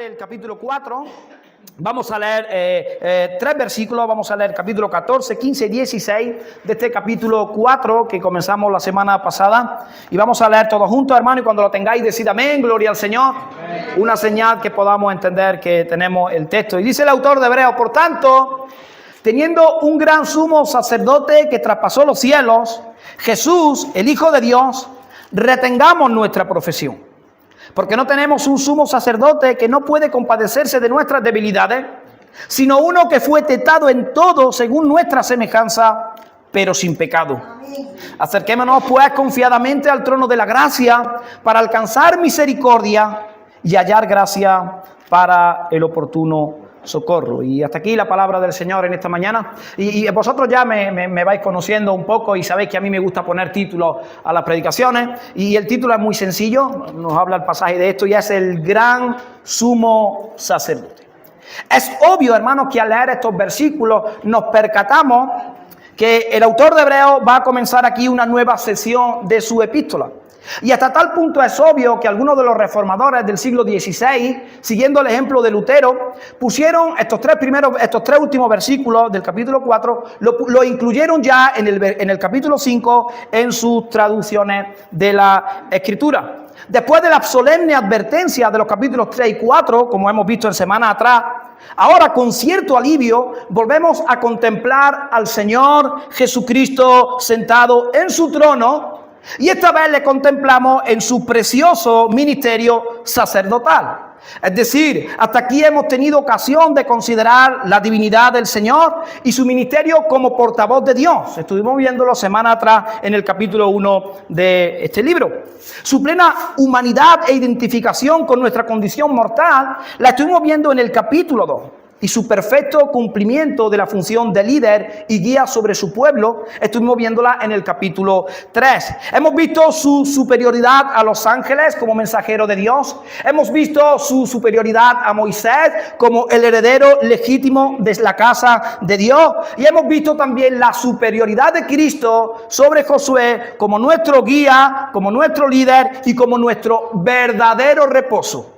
el capítulo 4. Vamos a leer 3 versículos. Vamos a leer capítulo 14, 15 y 16 de este capítulo 4 que comenzamos la semana pasada. Y vamos a leer todos juntos, hermano, y cuando lo tengáis decid amén, gloria al Señor. Amén. Una señal que podamos entender que tenemos el texto. Y dice el autor de Hebreos: por tanto, teniendo un gran sumo sacerdote que traspasó los cielos, Jesús, el Hijo de Dios, retengamos nuestra profesión. Porque no tenemos un sumo sacerdote que no puede compadecerse de nuestras debilidades, sino uno que fue tentado en todo según nuestra semejanza, pero sin pecado. Amén. Acerquémonos pues confiadamente al trono de la gracia para alcanzar misericordia y hallar gracia para el oportuno socorro. Y hasta aquí la palabra del Señor en esta mañana. Y vosotros ya me vais conociendo un poco y sabéis que a mí me gusta poner títulos a las predicaciones. Y el título es muy sencillo, nos habla el pasaje de esto, y es el gran sumo sacerdote. Es obvio, hermanos, que al leer estos versículos nos percatamos que el autor de Hebreos va a comenzar aquí una nueva sección de su epístola. Y hasta tal punto es obvio que algunos de los reformadores del siglo XVI, siguiendo el ejemplo de Lutero, pusieron estos tres últimos versículos del capítulo 4, lo incluyeron ya en el capítulo 5 en sus traducciones de la Escritura. Después de la solemne advertencia de los capítulos 3 y 4, como hemos visto en semana atrás, ahora con cierto alivio volvemos a contemplar al Señor Jesucristo sentado en su trono. Y esta vez le contemplamos en su precioso ministerio sacerdotal. Es decir, hasta aquí hemos tenido ocasión de considerar la divinidad del Señor y su ministerio como portavoz de Dios. Estuvimos viéndolo semana atrás en el capítulo 1 de este libro. Su plena humanidad e identificación con nuestra condición mortal la estuvimos viendo en el capítulo 2. Y su perfecto cumplimiento de la función de líder y guía sobre su pueblo, estuvimos viéndola en el capítulo 3. Hemos visto su superioridad a los ángeles como mensajero de Dios. Hemos visto su superioridad a Moisés como el heredero legítimo de la casa de Dios. Y hemos visto también la superioridad de Cristo sobre Josué como nuestro guía, como nuestro líder y como nuestro verdadero reposo.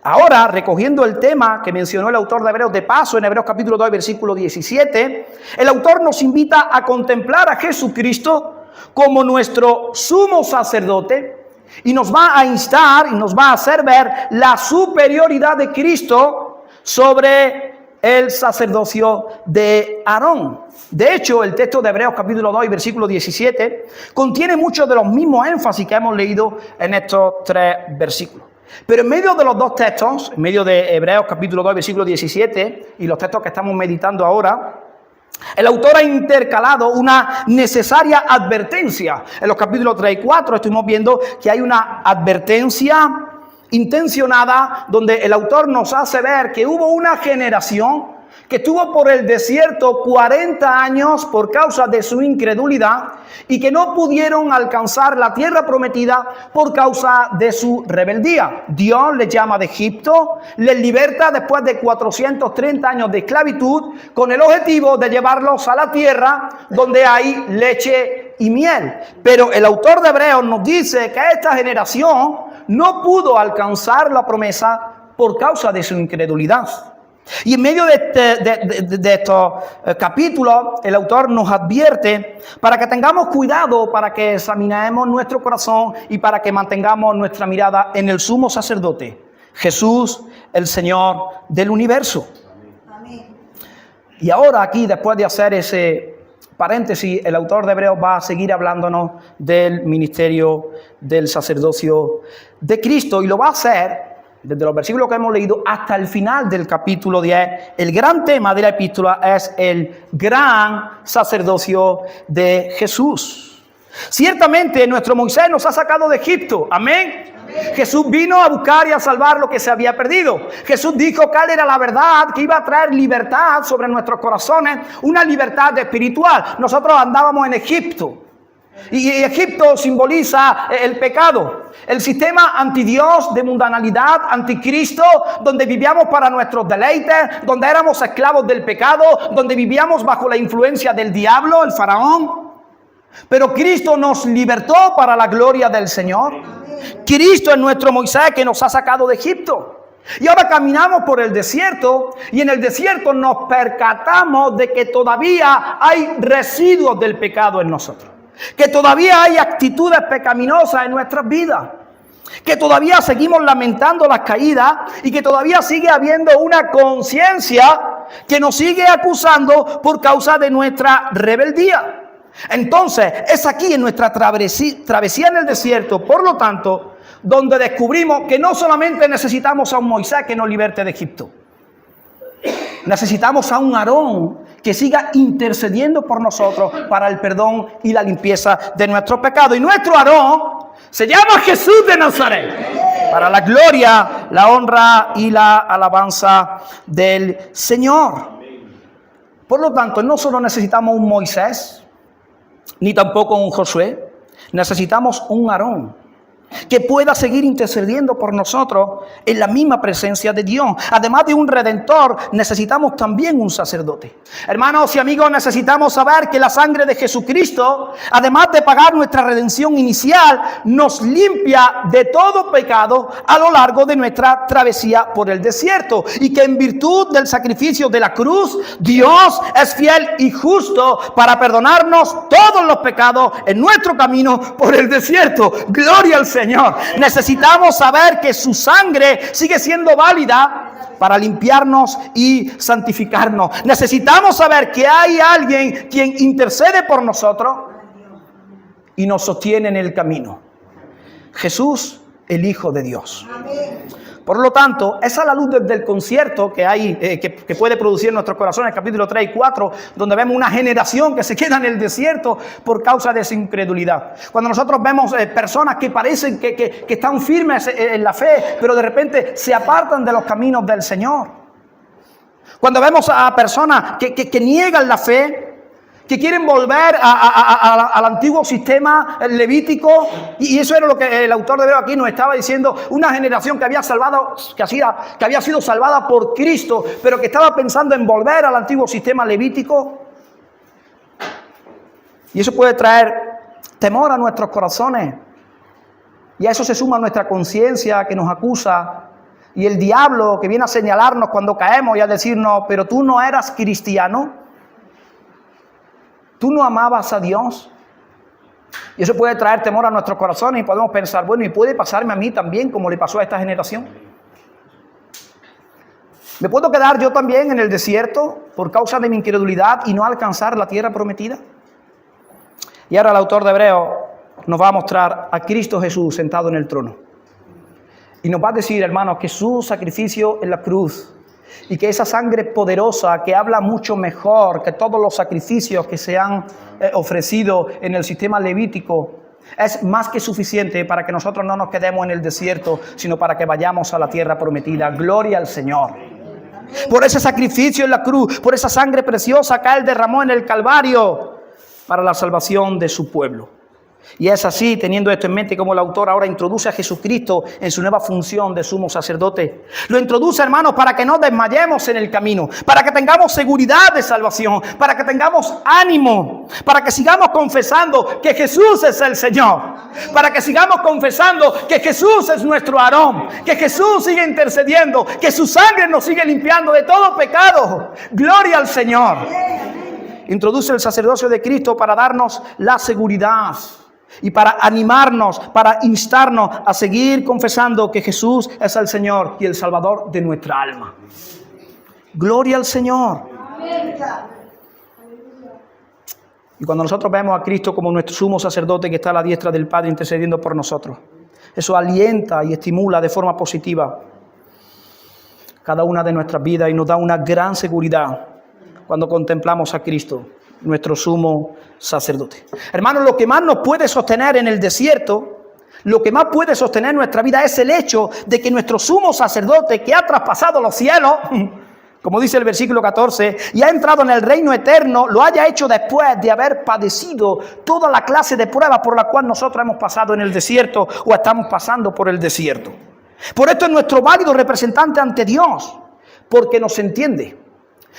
Ahora, recogiendo el tema que mencionó el autor de Hebreos de paso en Hebreos capítulo 2, versículo 17, el autor nos invita a contemplar a Jesucristo como nuestro sumo sacerdote y nos va a instar y nos va a hacer ver la superioridad de Cristo sobre el sacerdocio de Aarón. De hecho, el texto de Hebreos capítulo 2 y versículo 17 contiene muchos de los mismos énfasis que hemos leído en estos 3 versículos. Pero en medio de los dos textos, en medio de Hebreos capítulo 2, versículo 17, y los textos que estamos meditando ahora, el autor ha intercalado una necesaria advertencia. En los capítulos 3 y 4 estuvimos viendo que hay una advertencia intencionada donde el autor nos hace ver que hubo una generación que estuvo por el desierto 40 años por causa de su incredulidad y que no pudieron alcanzar la tierra prometida por causa de su rebeldía. Dios les llama de Egipto, les liberta después de 430 años de esclavitud con el objetivo de llevarlos a la tierra donde hay leche y miel. Pero el autor de Hebreos nos dice que esta generación no pudo alcanzar la promesa por causa de su incredulidad. Y en medio de estos capítulos, el autor nos advierte para que tengamos cuidado, para que examinemos nuestro corazón y para que mantengamos nuestra mirada en el sumo sacerdote, Jesús, el Señor del universo. Amén. Y ahora aquí, después de hacer ese paréntesis, el autor de Hebreos va a seguir hablándonos del ministerio del sacerdocio de Cristo y lo va a hacer desde los versículos que hemos leído hasta el final del capítulo 10, el gran tema de la epístola es el gran sacerdocio de Jesús. Ciertamente nuestro Moisés nos ha sacado de Egipto, amén. Jesús vino a buscar y a salvar lo que se había perdido. Jesús dijo que él era la verdad, que iba a traer libertad sobre nuestros corazones, una libertad espiritual. Nosotros andábamos en Egipto. Y Egipto simboliza el pecado, el sistema antidios de mundanalidad, anticristo, donde vivíamos para nuestros deleites, donde éramos esclavos del pecado, donde vivíamos bajo la influencia del diablo, el faraón. Pero Cristo nos libertó para la gloria del Señor. Cristo es nuestro Moisés que nos ha sacado de Egipto. Y ahora caminamos por el desierto y en el desierto nos percatamos de que todavía hay residuos del pecado en nosotros. Que todavía hay actitudes pecaminosas en nuestras vidas. Que todavía seguimos lamentando las caídas y que todavía sigue habiendo una conciencia que nos sigue acusando por causa de nuestra rebeldía. Entonces, es aquí en nuestra travesía en el desierto, por lo tanto, donde descubrimos que no solamente necesitamos a un Moisés que nos liberte de Egipto. Necesitamos a un Aarón que siga intercediendo por nosotros para el perdón y la limpieza de nuestros pecados. Y nuestro Aarón se llama Jesús de Nazaret, para la gloria, la honra y la alabanza del Señor. Por lo tanto, no solo necesitamos un Moisés, ni tampoco un Josué, necesitamos un Aarón que pueda seguir intercediendo por nosotros en la misma presencia de Dios. Además de un redentor, necesitamos también un sacerdote. Hermanos y amigos, necesitamos saber que la sangre de Jesucristo, además de pagar nuestra redención inicial, nos limpia de todo pecado a lo largo de nuestra travesía por el desierto. Y que en virtud del sacrificio de la cruz, Dios es fiel y justo para perdonarnos todos los pecados en nuestro camino por el desierto. Gloria al Señor. Necesitamos saber que su sangre sigue siendo válida para limpiarnos y santificarnos. Necesitamos saber que hay alguien quien intercede por nosotros y nos sostiene en el camino. Jesús, el Hijo de Dios. Por lo tanto, esa es la luz desde el concierto que hay, que puede producir en nuestros corazones, capítulo 3 y 4, donde vemos una generación que se queda en el desierto por causa de su incredulidad. Cuando nosotros vemos personas que parecen que están firmes en la fe, pero de repente se apartan de los caminos del Señor. Cuando vemos a personas que niegan la fe, que quieren volver al antiguo sistema levítico, y eso era lo que el autor de Hebreo aquí nos estaba diciendo, una generación que había sido salvada por Cristo, pero que estaba pensando en volver al antiguo sistema levítico. Y eso puede traer temor a nuestros corazones, y a eso se suma nuestra conciencia que nos acusa, y el diablo que viene a señalarnos cuando caemos y a decirnos, pero tú no eras cristiano, ¿tú no amabas a Dios? Y eso puede traer temor a nuestros corazones y podemos pensar, bueno, ¿y puede pasarme a mí también como le pasó a esta generación? ¿Me puedo quedar yo también en el desierto por causa de mi incredulidad y no alcanzar la tierra prometida? Y ahora el autor de Hebreo nos va a mostrar a Cristo Jesús sentado en el trono. Y nos va a decir, hermanos, que su sacrificio en la cruz y que esa sangre poderosa que habla mucho mejor que todos los sacrificios que se han ofrecido en el sistema levítico es más que suficiente para que nosotros no nos quedemos en el desierto, sino para que vayamos a la tierra prometida. Gloria al Señor. Por ese sacrificio en la cruz, por esa sangre preciosa que Él derramó en el Calvario para la salvación de su pueblo. Y es así, teniendo esto en mente, como el autor ahora introduce a Jesucristo en su nueva función de sumo sacerdote. Lo introduce, hermanos, para que no desmayemos en el camino, para que tengamos seguridad de salvación, para que tengamos ánimo, para que sigamos confesando que Jesús es el Señor, para que sigamos confesando que Jesús es nuestro Aarón, que Jesús sigue intercediendo, que su sangre nos sigue limpiando de todo pecado. Gloria al Señor. Introduce el sacerdocio de Cristo para darnos la seguridad y para animarnos, para instarnos a seguir confesando que Jesús es el Señor y el Salvador de nuestra alma. Gloria al Señor. Y cuando nosotros vemos a Cristo como nuestro sumo sacerdote que está a la diestra del Padre intercediendo por nosotros, eso alienta y estimula de forma positiva cada una de nuestras vidas y nos da una gran seguridad cuando contemplamos a Cristo, nuestro sumo sacerdote. Hermanos, lo que más nos puede sostener en el desierto, lo que más puede sostener nuestra vida es el hecho de que nuestro sumo sacerdote, que ha traspasado los cielos, como dice el versículo 14, y ha entrado en el reino eterno, lo haya hecho después de haber padecido toda la clase de pruebas por la cual nosotros hemos pasado en el desierto o estamos pasando por el desierto. Por esto es nuestro válido representante ante Dios, porque nos entiende.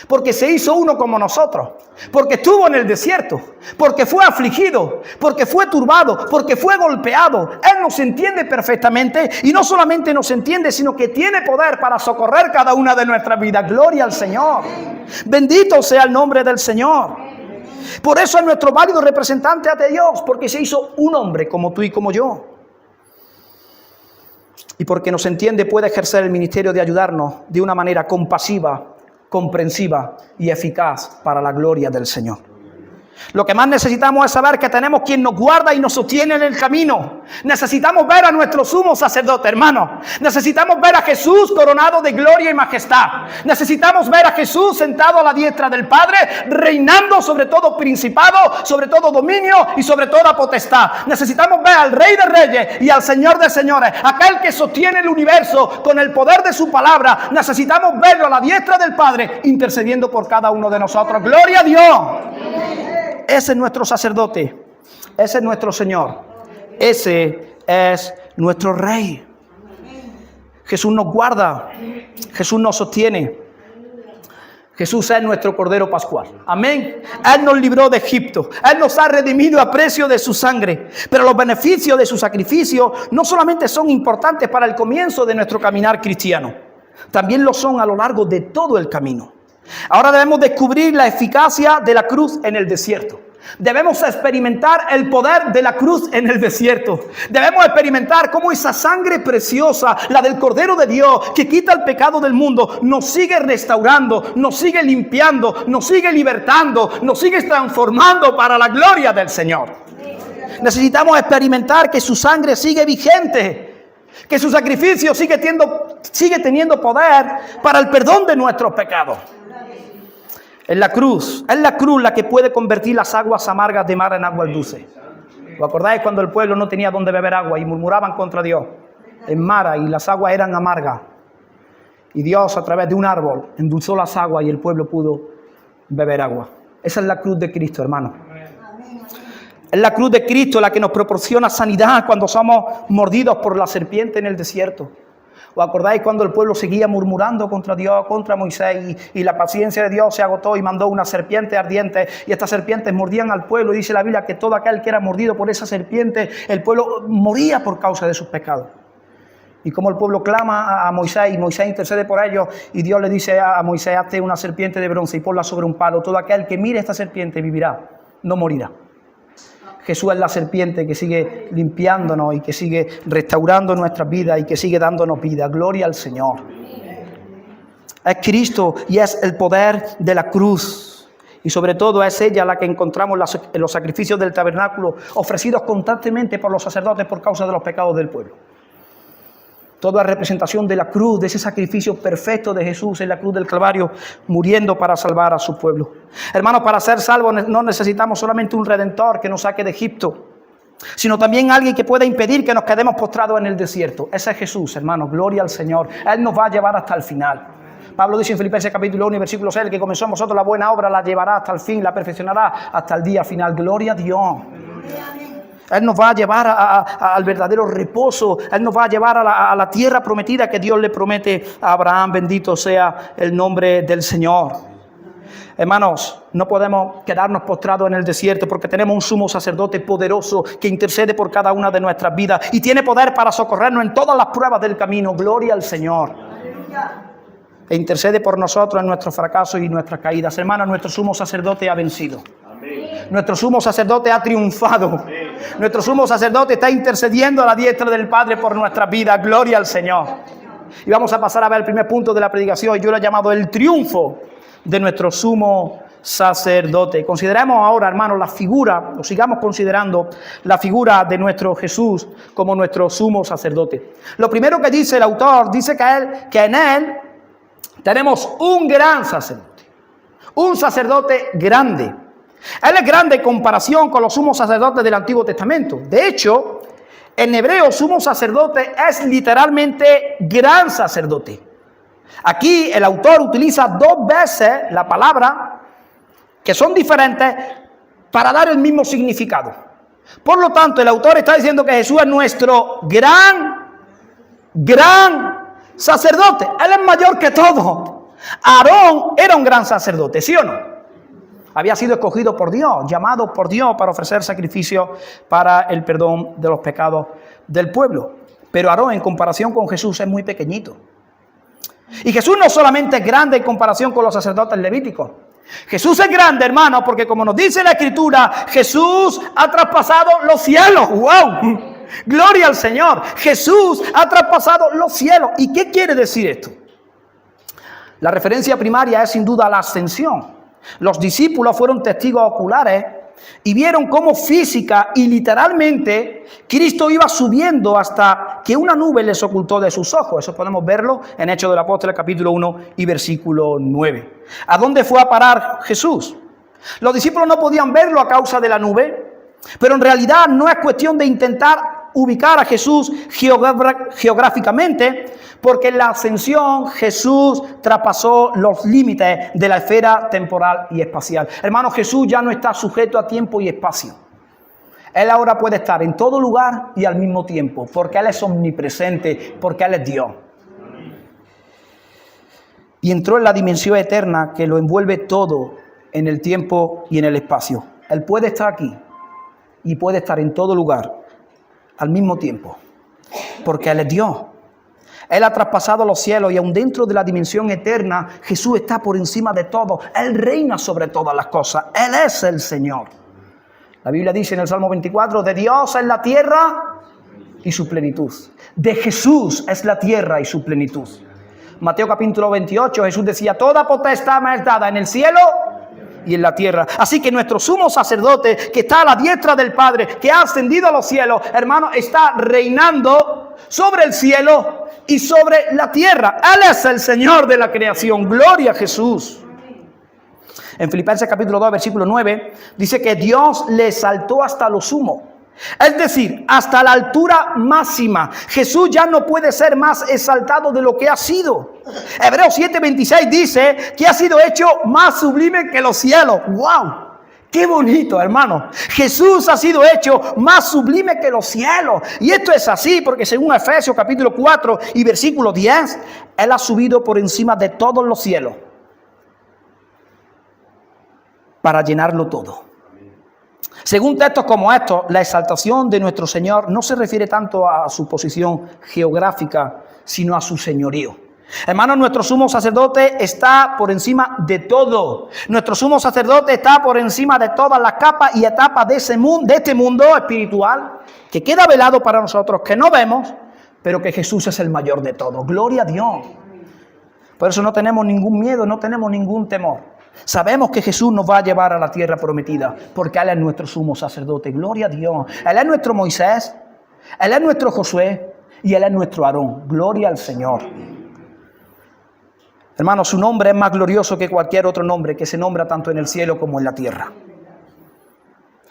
porque se hizo uno como nosotros, porque estuvo en el desierto, porque fue afligido, porque fue turbado, porque fue golpeado. Él nos entiende perfectamente y no solamente nos entiende, sino que tiene poder para socorrer cada una de nuestras vidas. Gloria al Señor. Bendito sea el nombre del Señor. Por eso es nuestro válido representante ante Dios, porque se hizo un hombre como tú y como yo. Y porque nos entiende, puede ejercer el ministerio de ayudarnos de una manera compasiva, comprensiva y eficaz para la gloria del Señor. Lo que más necesitamos es saber que tenemos quien nos guarda y nos sostiene en el camino. Necesitamos ver a nuestro sumo sacerdote, hermano. Necesitamos ver a Jesús coronado de gloria y majestad. Necesitamos ver a Jesús sentado a la diestra del Padre, reinando sobre todo principado, sobre todo dominio y sobre toda potestad. Necesitamos ver al Rey de Reyes y al Señor de Señores, aquel que sostiene el universo con el poder de su palabra. Necesitamos verlo a la diestra del Padre, intercediendo por cada uno de nosotros. ¡Gloria a Dios! Ese es nuestro sacerdote, ese es nuestro Señor, ese es nuestro Rey. Jesús nos guarda, Jesús nos sostiene, Jesús es nuestro Cordero Pascual. Amén. Él nos libró de Egipto, Él nos ha redimido a precio de su sangre. Pero los beneficios de su sacrificio no solamente son importantes para el comienzo de nuestro caminar cristiano, también lo son a lo largo de todo el camino. Ahora debemos descubrir la eficacia de la cruz en el desierto. Debemos experimentar el poder de la cruz en el desierto. Debemos experimentar cómo esa sangre preciosa, la del Cordero de Dios, que quita el pecado del mundo, nos sigue restaurando, nos sigue limpiando, nos sigue libertando, nos sigue transformando para la gloria del Señor. Necesitamos experimentar que su sangre sigue vigente, que su sacrificio sigue teniendo poder para el perdón de nuestros pecados. Es la cruz la que puede convertir las aguas amargas de mar en agua dulce. ¿Os acordáis cuando el pueblo no tenía dónde beber agua y murmuraban contra Dios en Mara y las aguas eran amargas? Y Dios a través de un árbol endulzó las aguas y el pueblo pudo beber agua. Esa es la cruz de Cristo, hermano. Es la cruz de Cristo la que nos proporciona sanidad cuando somos mordidos por la serpiente en el desierto. ¿Os acordáis cuando el pueblo seguía murmurando contra Dios, contra Moisés, y la paciencia de Dios se agotó y mandó una serpiente ardiente, y estas serpientes mordían al pueblo? Y dice la Biblia que todo aquel que era mordido por esa serpiente, el pueblo moría por causa de sus pecados. Y como el pueblo clama a Moisés, y Moisés intercede por ellos, y Dios le dice a Moisés: hazte una serpiente de bronce y ponla sobre un palo. Todo aquel que mire esta serpiente vivirá, no morirá. Jesús es la serpiente que sigue limpiándonos y que sigue restaurando nuestras vidas y que sigue dándonos vida. Gloria al Señor. Es Cristo y es el poder de la cruz. Y sobre todo es ella la que encontramos en los sacrificios del tabernáculo, ofrecidos constantemente por los sacerdotes por causa de los pecados del pueblo. Toda representación de la cruz, de ese sacrificio perfecto de Jesús en la cruz del Calvario, muriendo para salvar a su pueblo. Hermanos, para ser salvos no necesitamos solamente un redentor que nos saque de Egipto, sino también alguien que pueda impedir que nos quedemos postrados en el desierto. Ese es Jesús, hermanos. Gloria al Señor. Él nos va a llevar hasta el final. Pablo dice en Filipenses capítulo 1 y versículo 6: el que comenzó en vosotros la buena obra la llevará hasta el fin, la perfeccionará hasta el día final. Gloria a Dios. Él nos va a llevar al verdadero reposo. Él nos va a llevar a la tierra prometida que Dios le promete a Abraham. Bendito sea el nombre del Señor. Hermanos, no podemos quedarnos postrados en el desierto, porque tenemos un sumo sacerdote poderoso que intercede por cada una de nuestras vidas y tiene poder para socorrernos en todas las pruebas del camino. Gloria al Señor. E intercede por nosotros en nuestros fracasos y nuestras caídas. Hermanos, nuestro sumo sacerdote ha vencido. Nuestro sumo sacerdote ha triunfado. Nuestro sumo sacerdote está intercediendo a la diestra del Padre por nuestras vidas. Gloria al Señor. Y vamos a pasar a ver el primer punto de la predicación. Yo lo he llamado el triunfo de nuestro sumo sacerdote. Consideremos ahora, hermanos, la figura, o sigamos considerando la figura de nuestro Jesús como nuestro sumo sacerdote. Lo primero que dice el autor, dice que en él tenemos un gran sacerdote. Un sacerdote grande. Él es grande en comparación con los sumos sacerdotes del Antiguo Testamento. De hecho, en hebreo, sumo sacerdote es literalmente gran sacerdote. Aquí el autor utiliza dos veces la palabra, que son diferentes, para dar el mismo significado. Por lo tanto, el autor está diciendo que Jesús es nuestro gran sacerdote. Él es mayor que todo. Aarón era un gran sacerdote, ¿sí o no? Había sido escogido por Dios, llamado por Dios para ofrecer sacrificio para el perdón de los pecados del pueblo. Pero Aarón, en comparación con Jesús, es muy pequeñito. Y Jesús no solamente es grande en comparación con los sacerdotes levíticos. Jesús es grande, hermano, porque como nos dice la Escritura, Jesús ha traspasado los cielos. ¡Wow! Gloria al Señor. Jesús ha traspasado los cielos. ¿Y qué quiere decir esto? La referencia primaria es sin duda la ascensión. Los discípulos fueron testigos oculares y vieron cómo física y literalmente Cristo iba subiendo hasta que una nube les ocultó de sus ojos. Eso podemos verlo en Hechos del Apóstol, capítulo 1 y versículo 9. ¿A dónde fue a parar Jesús? Los discípulos no podían verlo a causa de la nube, pero en realidad no es cuestión de intentar ubicar a Jesús geográficamente, porque en la ascensión Jesús traspasó los límites de la esfera temporal y espacial. Hermano, Jesús ya no está sujeto a tiempo y espacio. Él ahora puede estar en todo lugar y al mismo tiempo, porque Él es omnipresente, porque Él es Dios. Y entró en la dimensión eterna que lo envuelve todo en el tiempo y en el espacio. Él puede estar aquí y puede estar en todo lugar al mismo tiempo, porque Él es Dios. Él ha traspasado los cielos y aún dentro de la dimensión eterna, Jesús está por encima de todo. Él reina sobre todas las cosas. Él es el Señor. La Biblia dice en el Salmo 24, de Dios es la tierra y su plenitud. De Jesús es la tierra y su plenitud. Mateo capítulo 28, Jesús decía, toda potestad me es dada en el cielo y en la tierra. Así que nuestro sumo sacerdote, que está a la diestra del Padre, que ha ascendido a los cielos, hermano, está reinando sobre el cielo y sobre la tierra. Él es el Señor de la creación. Gloria a Jesús. En Filipenses capítulo 2, versículo 9, dice que Dios le exaltó hasta lo sumo. Es decir, hasta la altura máxima. Jesús ya no puede ser más exaltado de lo que ha sido. Hebreos 7:26 dice que ha sido hecho más sublime que los cielos. ¡Wow! ¡Qué bonito, hermano! Jesús ha sido hecho más sublime que los cielos. Y esto es así porque según Efesios capítulo 4 y versículo 10, Él ha subido por encima de todos los cielos para llenarlo todo. Según textos como estos, la exaltación de nuestro Señor no se refiere tanto a su posición geográfica, sino a su señorío. Hermanos, nuestro sumo sacerdote está por encima de todo. Nuestro sumo sacerdote está por encima de todas las capas y etapas de este mundo espiritual que queda velado para nosotros, que no vemos, pero que Jesús es el mayor de todos. Gloria a Dios. Por eso no tenemos ningún miedo, no tenemos ningún temor. Sabemos que Jesús nos va a llevar a la tierra prometida, porque Él es nuestro sumo sacerdote. Gloria a Dios. Él es nuestro Moisés, Él es nuestro Josué y Él es nuestro Aarón. Gloria al Señor. Hermanos, su nombre es más glorioso que cualquier otro nombre que se nombra tanto en el cielo como en la tierra.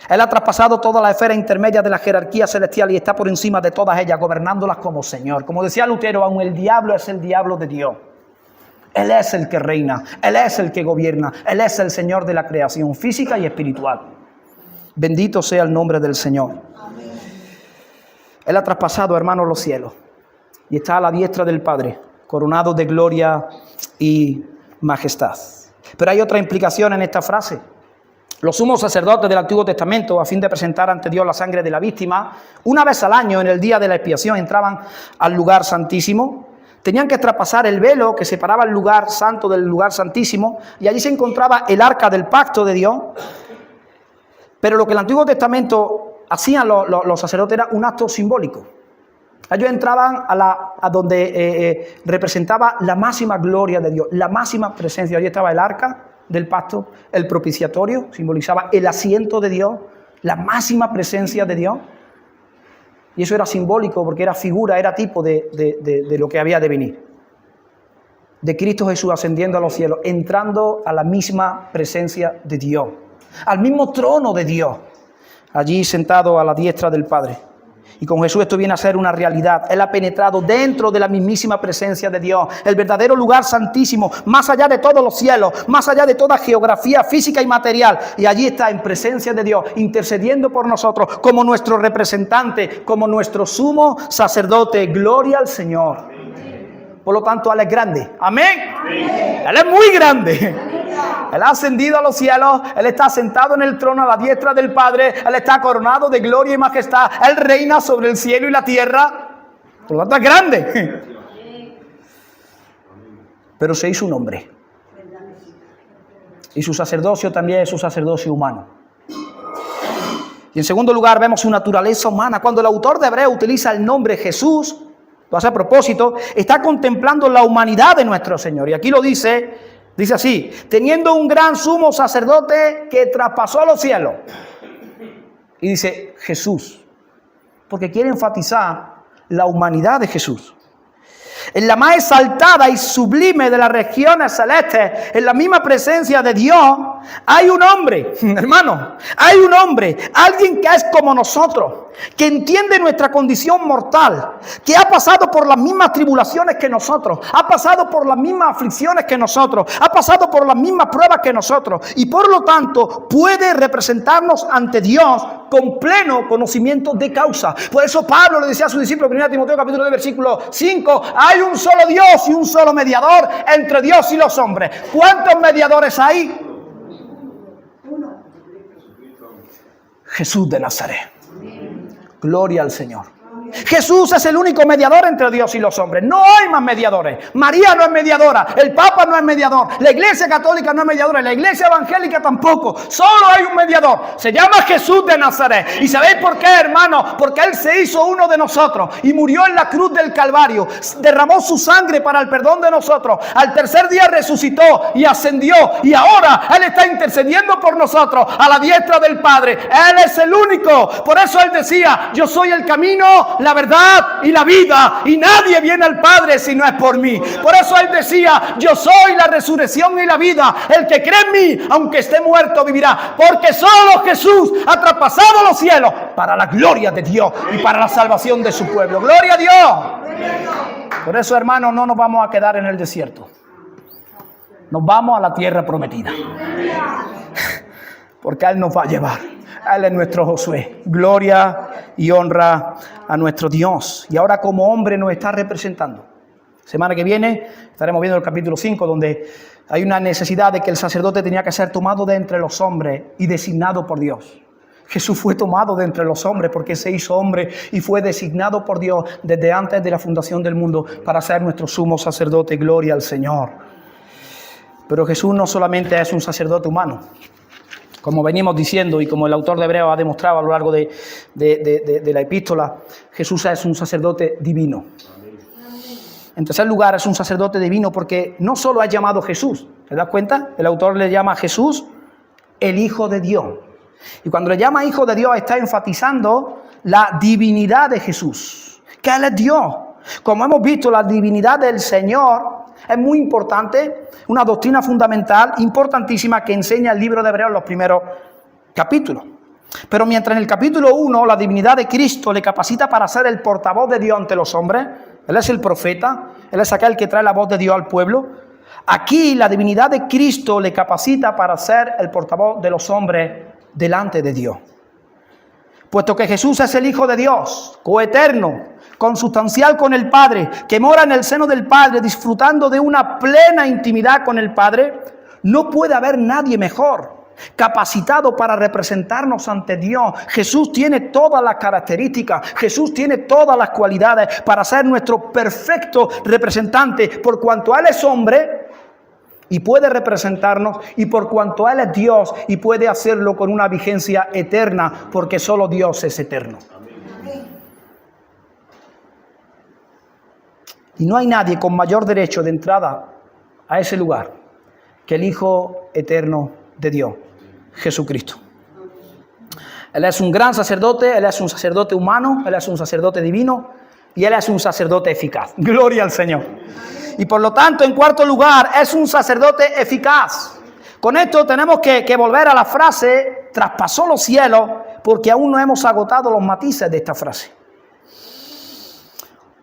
Él ha traspasado toda la esfera intermedia de la jerarquía celestial y está por encima de todas ellas, gobernándolas como Señor. Como decía Lutero, aún el diablo es el diablo de Dios. Él es el que reina, Él es el que gobierna, Él es el Señor de la creación física y espiritual. Bendito sea el nombre del Señor. Amén. Él ha traspasado, hermanos, los cielos y está a la diestra del Padre, coronado de gloria y majestad. Pero hay otra implicación en esta frase. Los sumos sacerdotes del Antiguo Testamento, a fin de presentar ante Dios la sangre de la víctima, una vez al año, en el día de la expiación, entraban al lugar santísimo. Tenían que traspasar el velo que separaba el lugar santo del lugar santísimo y allí se encontraba el arca del pacto de Dios. Pero lo que el Antiguo Testamento hacían los sacerdotes era un acto simbólico. Ellos entraban a donde representaba la máxima gloria de Dios, la máxima presencia. Allí estaba el arca del pacto, el propiciatorio, simbolizaba el asiento de Dios, la máxima presencia de Dios. Y eso era simbólico porque era figura, era tipo de lo que había de venir. De Cristo Jesús ascendiendo a los cielos, entrando a la misma presencia de Dios, al mismo trono de Dios, allí sentado a la diestra del Padre. Y con Jesús esto viene a ser una realidad. Él ha penetrado dentro de la mismísima presencia de Dios, el verdadero lugar santísimo, más allá de todos los cielos, más allá de toda geografía física y material. Y allí está en presencia de Dios, intercediendo por nosotros como nuestro representante, como nuestro sumo sacerdote. Gloria al Señor. Por lo tanto, Él es grande. Amén. Él es muy grande. Él ha ascendido a los cielos. Él está sentado en el trono a la diestra del Padre. Él está coronado de gloria y majestad. Él reina sobre el cielo y la tierra. Por lo tanto, es grande. Pero se hizo un hombre. Y su sacerdocio también es un sacerdocio humano. Y en segundo lugar, vemos su naturaleza humana. Cuando el autor de Hebreo utiliza el nombre Jesús, lo hace a propósito, está contemplando la humanidad de nuestro Señor. Y aquí lo dice así: teniendo un gran sumo sacerdote que traspasó los cielos. Y dice Jesús, porque quiere enfatizar la humanidad de Jesús. En la más exaltada y sublime de las regiones celestes, en la misma presencia de Dios, hay un hombre, hermano, hay un hombre, alguien que es como nosotros, que entiende nuestra condición mortal, que ha pasado por las mismas tribulaciones que nosotros, ha pasado por las mismas aflicciones que nosotros, ha pasado por las mismas pruebas que nosotros, y por lo tanto puede representarnos ante Dios con pleno conocimiento de causa. Por eso Pablo le decía a su discípulo, 1 Timoteo capítulo 2, versículo 5, hay un solo Dios y un solo mediador entre Dios y los hombres. ¿Cuántos mediadores hay? Jesús de Nazaret. Gloria al Señor. Jesús es el único mediador entre Dios y los hombres. No hay más mediadores. María no es mediadora. El Papa no es mediador. La Iglesia Católica no es mediadora. La Iglesia Evangélica tampoco. Solo hay un mediador. Se llama Jesús de Nazaret. ¿Y sabéis por qué, hermano? Porque Él se hizo uno de nosotros y murió en la cruz del Calvario. Derramó su sangre para el perdón de nosotros. Al tercer día resucitó y ascendió. Y ahora Él está intercediendo por nosotros a la diestra del Padre. Él es el único. Por eso Él decía, yo soy el camino, la verdad y la vida, y nadie viene al Padre si no es por mí. Por eso Él decía, yo soy la resurrección y la vida. El que cree en mí, aunque esté muerto, vivirá. Porque solo Jesús ha traspasado los cielos para la gloria de Dios y para la salvación de su pueblo. ¡Gloria a Dios! Por eso, hermanos, no nos vamos a quedar en el desierto. Nos vamos a la tierra prometida. Porque Él nos va a llevar. Él es nuestro Josué. Gloria y honra a nuestro Dios. Y ahora como hombre nos está representando. Semana que viene estaremos viendo el capítulo 5, donde hay una necesidad de que el sacerdote tenía que ser tomado de entre los hombres y designado por Dios. Jesús fue tomado de entre los hombres porque se hizo hombre y fue designado por Dios desde antes de la fundación del mundo para ser nuestro sumo sacerdote. Gloria al Señor. Pero Jesús no solamente es un sacerdote humano. Como venimos diciendo y como el autor de Hebreo ha demostrado a lo largo de la epístola, Jesús es un sacerdote divino. En tercer lugar, es un sacerdote divino porque no solo es llamado Jesús. ¿Te das cuenta? El autor le llama a Jesús el Hijo de Dios. Y cuando le llama Hijo de Dios está enfatizando la divinidad de Jesús, que Él es Dios. Como hemos visto, la divinidad del Señor es muy importante, una doctrina fundamental, importantísima, que enseña el libro de Hebreos en los primeros capítulos. Pero mientras en el capítulo 1 la divinidad de Cristo le capacita para ser el portavoz de Dios ante los hombres, Él es el profeta, Él es aquel que trae la voz de Dios al pueblo. Aquí la divinidad de Cristo le capacita para ser el portavoz de los hombres delante de Dios. Puesto que Jesús es el Hijo de Dios, coeterno, consustancial con el Padre, que mora en el seno del Padre, disfrutando de una plena intimidad con el Padre, no puede haber nadie mejor capacitado para representarnos ante Dios. Jesús tiene todas las características, Jesús tiene todas las cualidades para ser nuestro perfecto representante, por cuanto Él es hombre y puede representarnos, y por cuanto Él es Dios y puede hacerlo con una vigencia eterna, porque solo Dios es eterno. Y no hay nadie con mayor derecho de entrada a ese lugar que el Hijo eterno de Dios, Jesucristo. Él es un gran sacerdote, Él es un sacerdote humano, Él es un sacerdote divino y Él es un sacerdote eficaz. Gloria al Señor. Y por lo tanto, en cuarto lugar, es un sacerdote eficaz. Con esto tenemos que volver a la frase, traspasó los cielos, porque aún no hemos agotado los matices de esta frase.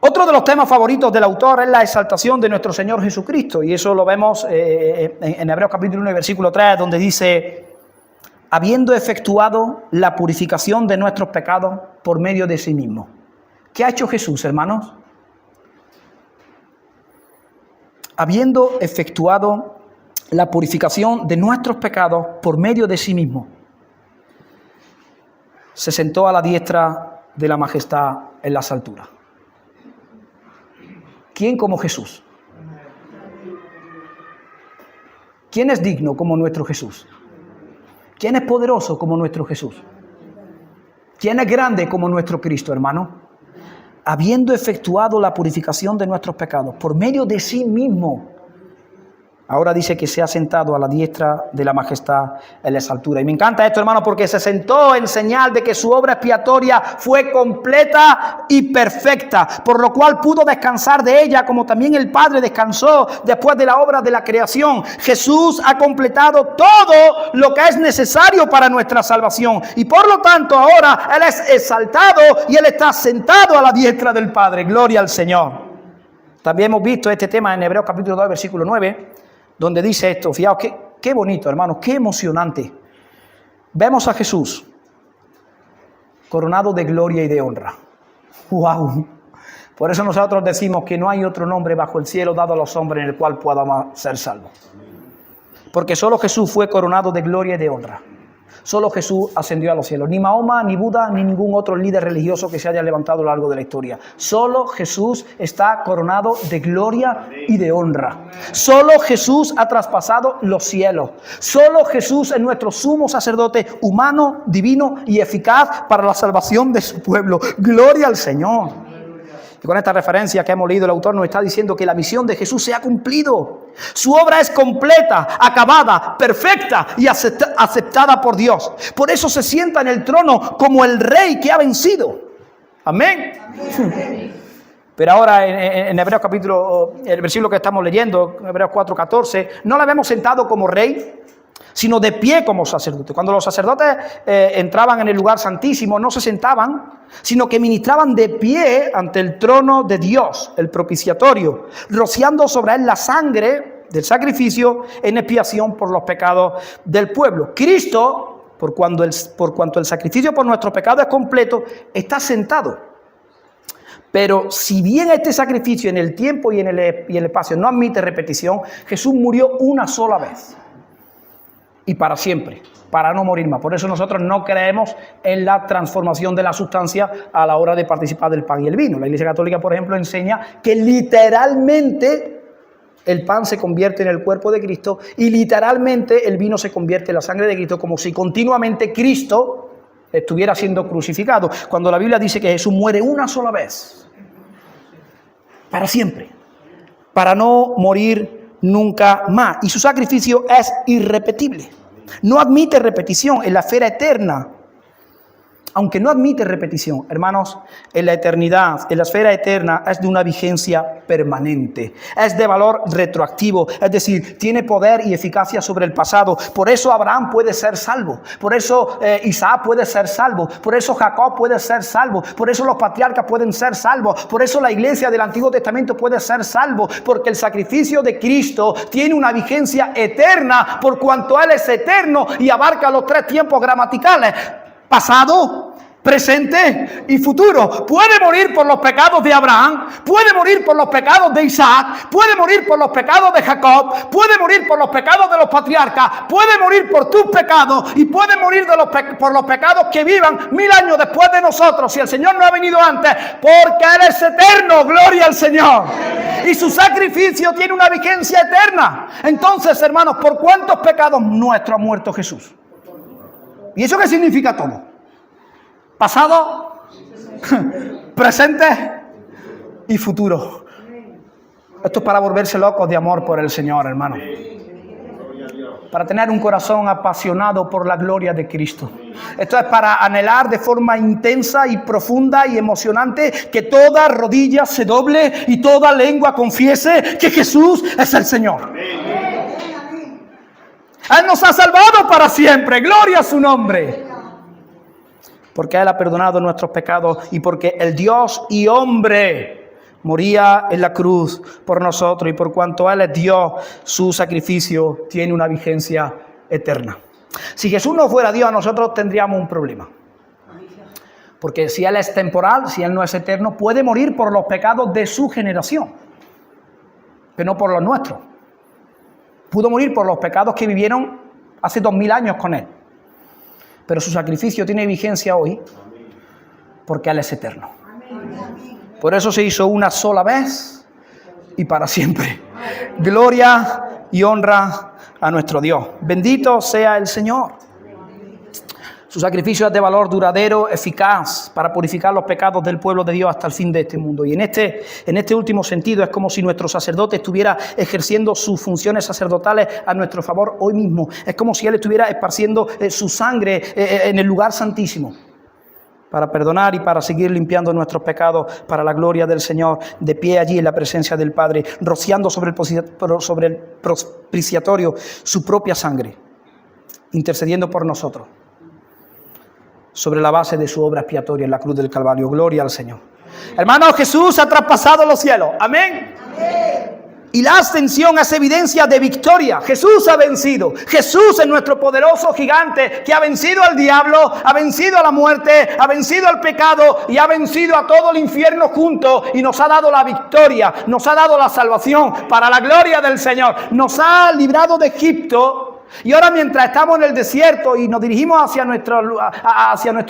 Otro de los temas favoritos del autor es la exaltación de nuestro Señor Jesucristo, y eso lo vemos en Hebreos capítulo 1, versículo 3, donde dice, habiendo efectuado la purificación de nuestros pecados por medio de sí mismo. ¿Qué ha hecho Jesús, hermanos? habiendo efectuado la purificación de nuestros pecados por medio de sí mismo, se sentó a la diestra de la majestad en las alturas. ¿Quién como Jesús? ¿Quién es digno como nuestro Jesús? ¿Quién es poderoso como nuestro Jesús? ¿Quién es grande como nuestro Cristo, hermano? Habiendo efectuado la purificación de nuestros pecados por medio de sí mismo, ahora dice que se ha sentado a la diestra de la majestad en las alturas. Y me encanta esto, hermano, porque se sentó en señal de que su obra expiatoria fue completa y perfecta, por lo cual pudo descansar de ella, como también el Padre descansó después de la obra de la creación. Jesús ha completado todo lo que es necesario para nuestra salvación. Y por lo tanto, ahora Él es exaltado y Él está sentado a la diestra del Padre. Gloria al Señor. También hemos visto este tema en Hebreos capítulo 2, versículo 9, donde dice esto. Fijaos, qué bonito, hermanos, qué emocionante. Vemos a Jesús coronado de gloria y de honra. ¡Wow! Por eso nosotros decimos que no hay otro nombre bajo el cielo dado a los hombres en el cual podamos ser salvos. Porque solo Jesús fue coronado de gloria y de honra. Solo Jesús ascendió a los cielos. Ni Mahoma, ni Buda, ni ningún otro líder religioso que se haya levantado a lo largo de la historia. Solo Jesús está coronado de gloria y de honra. Solo Jesús ha traspasado los cielos. Solo Jesús es nuestro sumo sacerdote humano, divino y eficaz para la salvación de su pueblo. Gloria al Señor. Y con esta referencia que hemos leído, el autor nos está diciendo que la misión de Jesús se ha cumplido. Su obra es completa, acabada, perfecta y aceptada por Dios. Por eso se sienta en el trono como el rey que ha vencido. Amén. Amén. Pero ahora en Hebreos capítulo, el versículo que estamos leyendo, Hebreos 4:14, no le vemos sentado como rey, sino de pie como sacerdote. Cuando los sacerdotes entraban en el lugar santísimo, no se sentaban, sino que ministraban de pie ante el trono de Dios, el propiciatorio, rociando sobre él la sangre del sacrificio en expiación por los pecados del pueblo. Cristo, por cuanto el sacrificio por nuestro pecado es completo, está sentado. Pero si bien este sacrificio en el tiempo y en el espacio no admite repetición, Jesús murió una sola vez. Y para siempre, para no morir más. Por eso nosotros no creemos en la transformación de la sustancia a la hora de participar del pan y el vino. La Iglesia Católica, por ejemplo, enseña que literalmente el pan se convierte en el cuerpo de Cristo y literalmente el vino se convierte en la sangre de Cristo, como si continuamente Cristo estuviera siendo crucificado. Cuando la Biblia dice que Jesús muere una sola vez, para siempre, para no morir nunca más. Y su sacrificio es irrepetible. No admite repetición en la esfera eterna. Aunque no admite repetición, hermanos, en la eternidad, en la esfera eterna, es de una vigencia permanente. Es de valor retroactivo, es decir, tiene poder y eficacia sobre el pasado. Por eso Abraham puede ser salvo. Por eso Isaac puede ser salvo. Por eso Jacob puede ser salvo. Por eso los patriarcas pueden ser salvos. Por eso la iglesia del Antiguo Testamento puede ser salvo. Porque el sacrificio de Cristo tiene una vigencia eterna, por cuanto Él es eterno y abarca los 3 tiempos gramaticales. Pasado, presente y futuro. Puede morir por los pecados de Abraham, puede morir por los pecados de Isaac, puede morir por los pecados de Jacob, puede morir por los pecados de los patriarcas, puede morir por tus pecados y puede morir por los pecados que vivan 1000 años después de nosotros, si el Señor no ha venido antes, porque Él es eterno. Gloria al Señor. Y su sacrificio tiene una vigencia eterna. Entonces, hermanos, ¿por cuántos pecados nuestros ha muerto Jesús? ¿Y eso qué significa todo? Pasado, presente y futuro. Esto es para volverse locos de amor por el Señor, hermano. Para tener un corazón apasionado por la gloria de Cristo. Esto es para anhelar de forma intensa y profunda y emocionante que toda rodilla se doble y toda lengua confiese que Jesús es el Señor. Él nos ha salvado para siempre. Gloria a su nombre. Porque Él ha perdonado nuestros pecados y porque el Dios y hombre moría en la cruz por nosotros. Y por cuanto Él es Dios, su sacrificio tiene una vigencia eterna. Si Jesús no fuera Dios, nosotros tendríamos un problema. Porque si Él es temporal, si Él no es eterno, puede morir por los pecados de su generación. pero no por los nuestros. Pudo morir por los pecados que vivieron hace 2000 años con Él. Pero su sacrificio tiene vigencia hoy porque Él es eterno. Por eso se hizo una sola vez y para siempre. Gloria y honra a nuestro Dios. Bendito sea el Señor. Su sacrificio es de valor duradero, eficaz, para purificar los pecados del pueblo de Dios hasta el fin de este mundo. Y en este último sentido es como si nuestro sacerdote estuviera ejerciendo sus funciones sacerdotales a nuestro favor hoy mismo. Es como si Él estuviera esparciendo su sangre en el lugar santísimo, para perdonar y para seguir limpiando nuestros pecados para la gloria del Señor, de pie allí en la presencia del Padre, rociando sobre el propiciatorio su propia sangre, intercediendo por nosotros, sobre la base de su obra expiatoria en la cruz del Calvario. Gloria al Señor. Hermanos, Jesús ha traspasado los cielos. Amén. Amén. Y la ascensión es evidencia de victoria. Jesús ha vencido. Jesús es nuestro poderoso gigante que ha vencido al diablo, ha vencido a la muerte, ha vencido al pecado y ha vencido a todo el infierno junto, y nos ha dado la victoria, nos ha dado la salvación para la gloria del Señor. Nos ha librado de Egipto. Y ahora, mientras estamos en el desierto y nos dirigimos hacia nuestro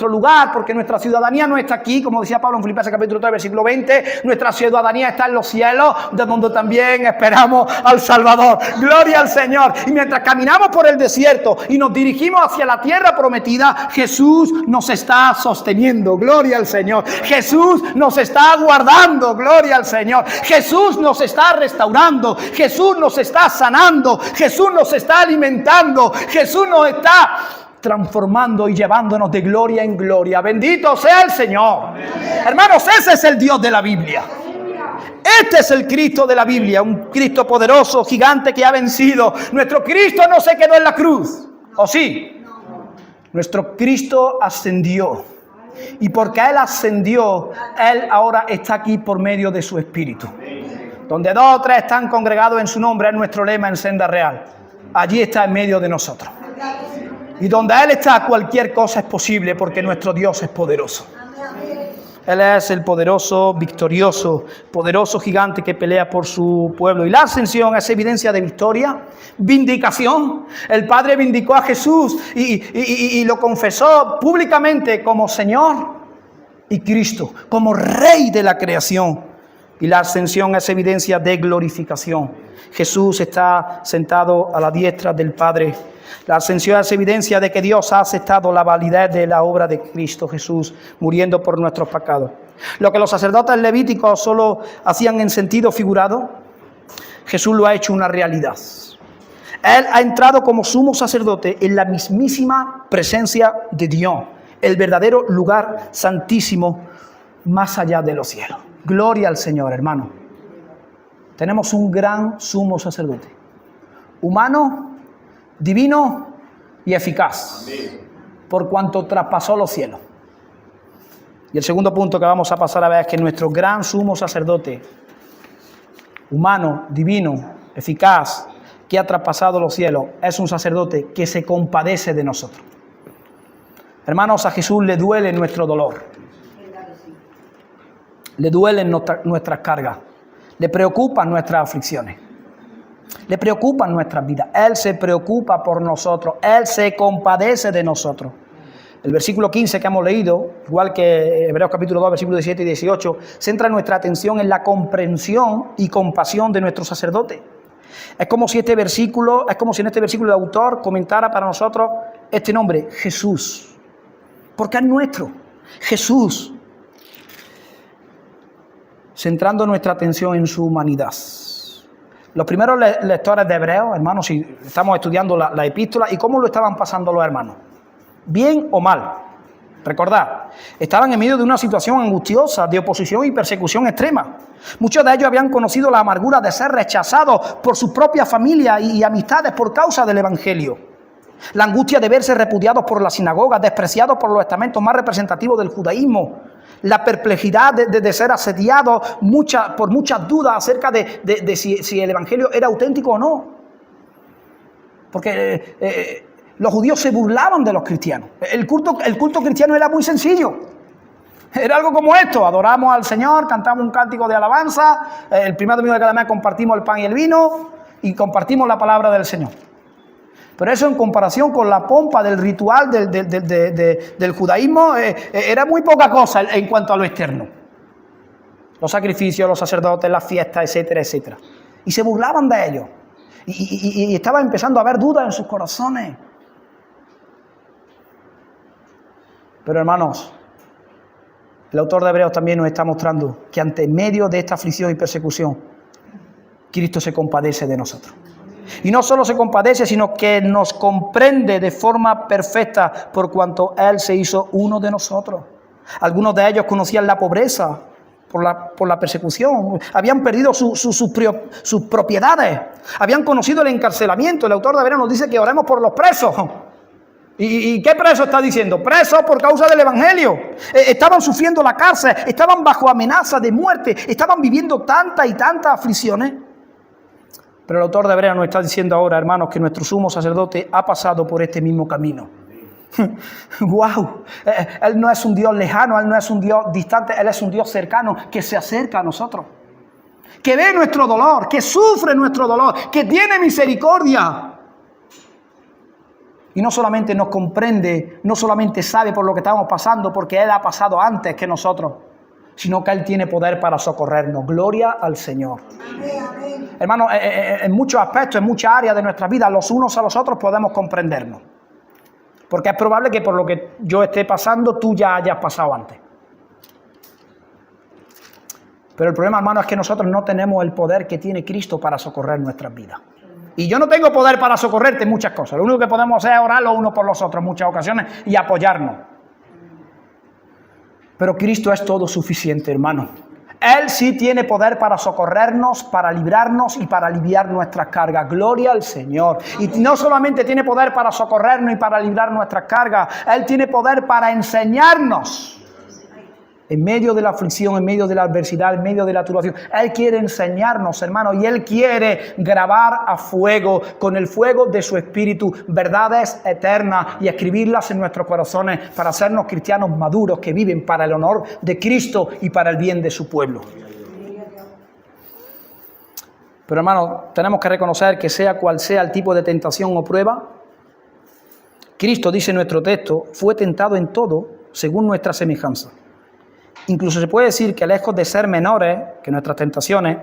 lugar, porque nuestra ciudadanía no está aquí, como decía Pablo en Filipenses capítulo 3, versículo 20, nuestra ciudadanía está en los cielos, de donde también esperamos al Salvador. Gloria al Señor. Y mientras caminamos por el desierto y nos dirigimos hacia la tierra prometida, Jesús nos está sosteniendo. Gloria al Señor. Jesús nos está guardando. Gloria al Señor. Jesús nos está restaurando. Jesús nos está sanando. Jesús nos está alimentando. Jesús nos está transformando y llevándonos de gloria en gloria. Bendito sea el Señor. Amén. Hermanos, ese es el Dios de la Biblia. Este es el Cristo de la Biblia, un Cristo poderoso, gigante que ha vencido. Nuestro Cristo no se quedó en la cruz, ¿o sí? Nuestro Cristo ascendió. Y porque Él ascendió, Él ahora está aquí por medio de su Espíritu. Donde 2 o 3 están congregados en su nombre, es nuestro lema en Senda Real. Allí está en medio de nosotros. Y donde Él está, cualquier cosa es posible, porque nuestro Dios es poderoso. Él es el poderoso, victorioso, poderoso gigante que pelea por su pueblo. Y la ascensión es evidencia de victoria, vindicación. El Padre vindicó a Jesús y lo confesó públicamente como Señor y Cristo, como Rey de la creación. Y la ascensión es evidencia de glorificación. Jesús está sentado a la diestra del Padre. La ascensión es evidencia de que Dios ha aceptado la validez de la obra de Cristo Jesús, muriendo por nuestros pecados. Lo que los sacerdotes levíticos solo hacían en sentido figurado, Jesús lo ha hecho una realidad. Él ha entrado como sumo sacerdote en la mismísima presencia de Dios, el verdadero lugar santísimo más allá de los cielos. Gloria al Señor, hermano. Tenemos un gran sumo sacerdote, humano, divino y eficaz, por cuanto traspasó los cielos. Y el segundo punto que vamos a pasar a ver es que nuestro gran sumo sacerdote, humano, divino, eficaz, que ha traspasado los cielos, es un sacerdote que se compadece de nosotros. Hermanos, a Jesús le duele nuestro dolor. Le duelen nuestras cargas, le preocupan nuestras aflicciones, le preocupan nuestras vidas. Él se preocupa por nosotros, Él se compadece de nosotros. El versículo 15 que hemos leído, igual que Hebreos capítulo 2, versículos 17 y 18, centra nuestra atención en la comprensión y compasión de nuestro sacerdote. Es como si en este versículo el autor comentara para nosotros este nombre, Jesús, porque es nuestro, Jesús, centrando nuestra atención en su humanidad. Los primeros lectores de Hebreos, hermanos, si estamos estudiando la epístola, ¿y cómo lo estaban pasando los hermanos? ¿Bien o mal? Recordad, estaban en medio de una situación angustiosa, de oposición y persecución extrema. Muchos de ellos habían conocido la amargura de ser rechazados por sus propias familias y amistades por causa del Evangelio. La angustia de verse repudiados por las sinagogas, despreciados por los estamentos más representativos del judaísmo. La perplejidad de ser asediados por muchas dudas acerca de si el Evangelio era auténtico o no. Porque los judíos se burlaban de los cristianos. El culto cristiano era muy sencillo. Era algo como esto: adoramos al Señor, cantamos un cántico de alabanza, el primer domingo de cada mes compartimos el pan y el vino y compartimos la palabra del Señor. Pero eso, en comparación con la pompa del ritual del judaísmo, era muy poca cosa en cuanto a lo externo. Los sacrificios, los sacerdotes, las fiestas, etcétera, etcétera. Y se burlaban de ellos. Y estaba empezando a haber dudas en sus corazones. Pero hermanos, el autor de Hebreos también nos está mostrando que ante medio de esta aflicción y persecución, Cristo se compadece de nosotros. Y no solo se compadece, sino que nos comprende de forma perfecta por cuanto Él se hizo uno de nosotros. Algunos de ellos conocían la pobreza por la persecución, habían perdido sus propiedades, habían conocido el encarcelamiento. El autor de Hebreos nos dice que oremos por los presos. ¿Y qué preso está diciendo? Presos por causa del Evangelio. Estaban sufriendo la cárcel, estaban bajo amenaza de muerte, estaban viviendo tantas y tantas aflicciones. Pero el autor de Hebreos nos está diciendo ahora, hermanos, que nuestro sumo sacerdote ha pasado por este mismo camino. ¡Wow! Él no es un Dios lejano, Él no es un Dios distante, Él es un Dios cercano que se acerca a nosotros, que ve nuestro dolor, que sufre nuestro dolor, que tiene misericordia. Y no solamente nos comprende, no solamente sabe por lo que estamos pasando, porque Él ha pasado antes que nosotros, sino que Él tiene poder para socorrernos. Gloria al Señor. Amén. Hermanos, en muchos aspectos, en muchas áreas de nuestra vida, los unos a los otros podemos comprendernos. Porque es probable que por lo que yo esté pasando, tú ya hayas pasado antes. Pero el problema, hermano, es que nosotros no tenemos el poder que tiene Cristo para socorrer nuestras vidas. Y yo no tengo poder para socorrerte en muchas cosas. Lo único que podemos hacer es orar los unos por los otros en muchas ocasiones y apoyarnos. Pero Cristo es todo suficiente, hermano. Él sí tiene poder para socorrernos, para librarnos y para aliviar nuestras cargas. Gloria al Señor. Y no solamente tiene poder para socorrernos y para librar nuestras cargas, Él tiene poder para enseñarnos. En medio de la aflicción, en medio de la adversidad, en medio de la turbación, Él quiere enseñarnos, hermano, y Él quiere grabar a fuego, con el fuego de su Espíritu, verdades eternas y escribirlas en nuestros corazones para hacernos cristianos maduros que viven para el honor de Cristo y para el bien de su pueblo. Pero, hermano, tenemos que reconocer que sea cual sea el tipo de tentación o prueba, Cristo, dice nuestro texto, fue tentado en todo según nuestra semejanza. Incluso se puede decir que lejos de ser menores que nuestras tentaciones,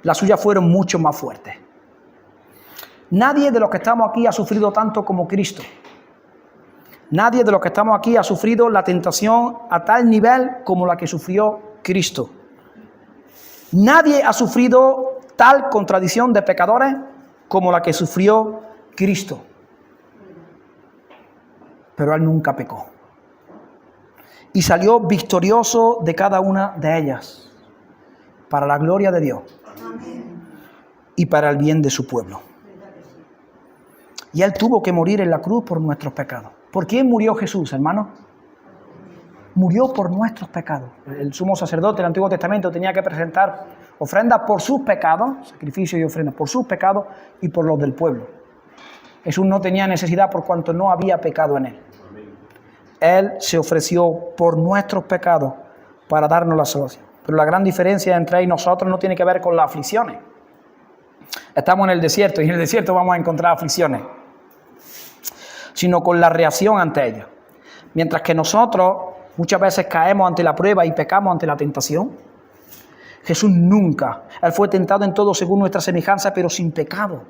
las suyas fueron mucho más fuertes. Nadie de los que estamos aquí ha sufrido tanto como Cristo. Nadie de los que estamos aquí ha sufrido la tentación a tal nivel como la que sufrió Cristo. Nadie ha sufrido tal contradicción de pecadores como la que sufrió Cristo. Pero Él nunca pecó. Y salió victorioso de cada una de ellas, para la gloria de Dios y para el bien de su pueblo. Y Él tuvo que morir en la cruz por nuestros pecados. ¿Por quién murió Jesús, hermano? Murió por nuestros pecados. El sumo sacerdote del Antiguo Testamento tenía que presentar ofrendas por sus pecados, sacrificios y ofrendas por sus pecados y por los del pueblo. Jesús no tenía necesidad por cuanto no había pecado en Él. Él se ofreció por nuestros pecados para darnos la salvación. Pero la gran diferencia entre Él y nosotros no tiene que ver con las aflicciones. Estamos en el desierto y en el desierto vamos a encontrar aflicciones, sino con la reacción ante ellas. Mientras que nosotros muchas veces caemos ante la prueba y pecamos ante la tentación, Jesús nunca. Él fue tentado en todo según nuestra semejanza, pero sin pecado.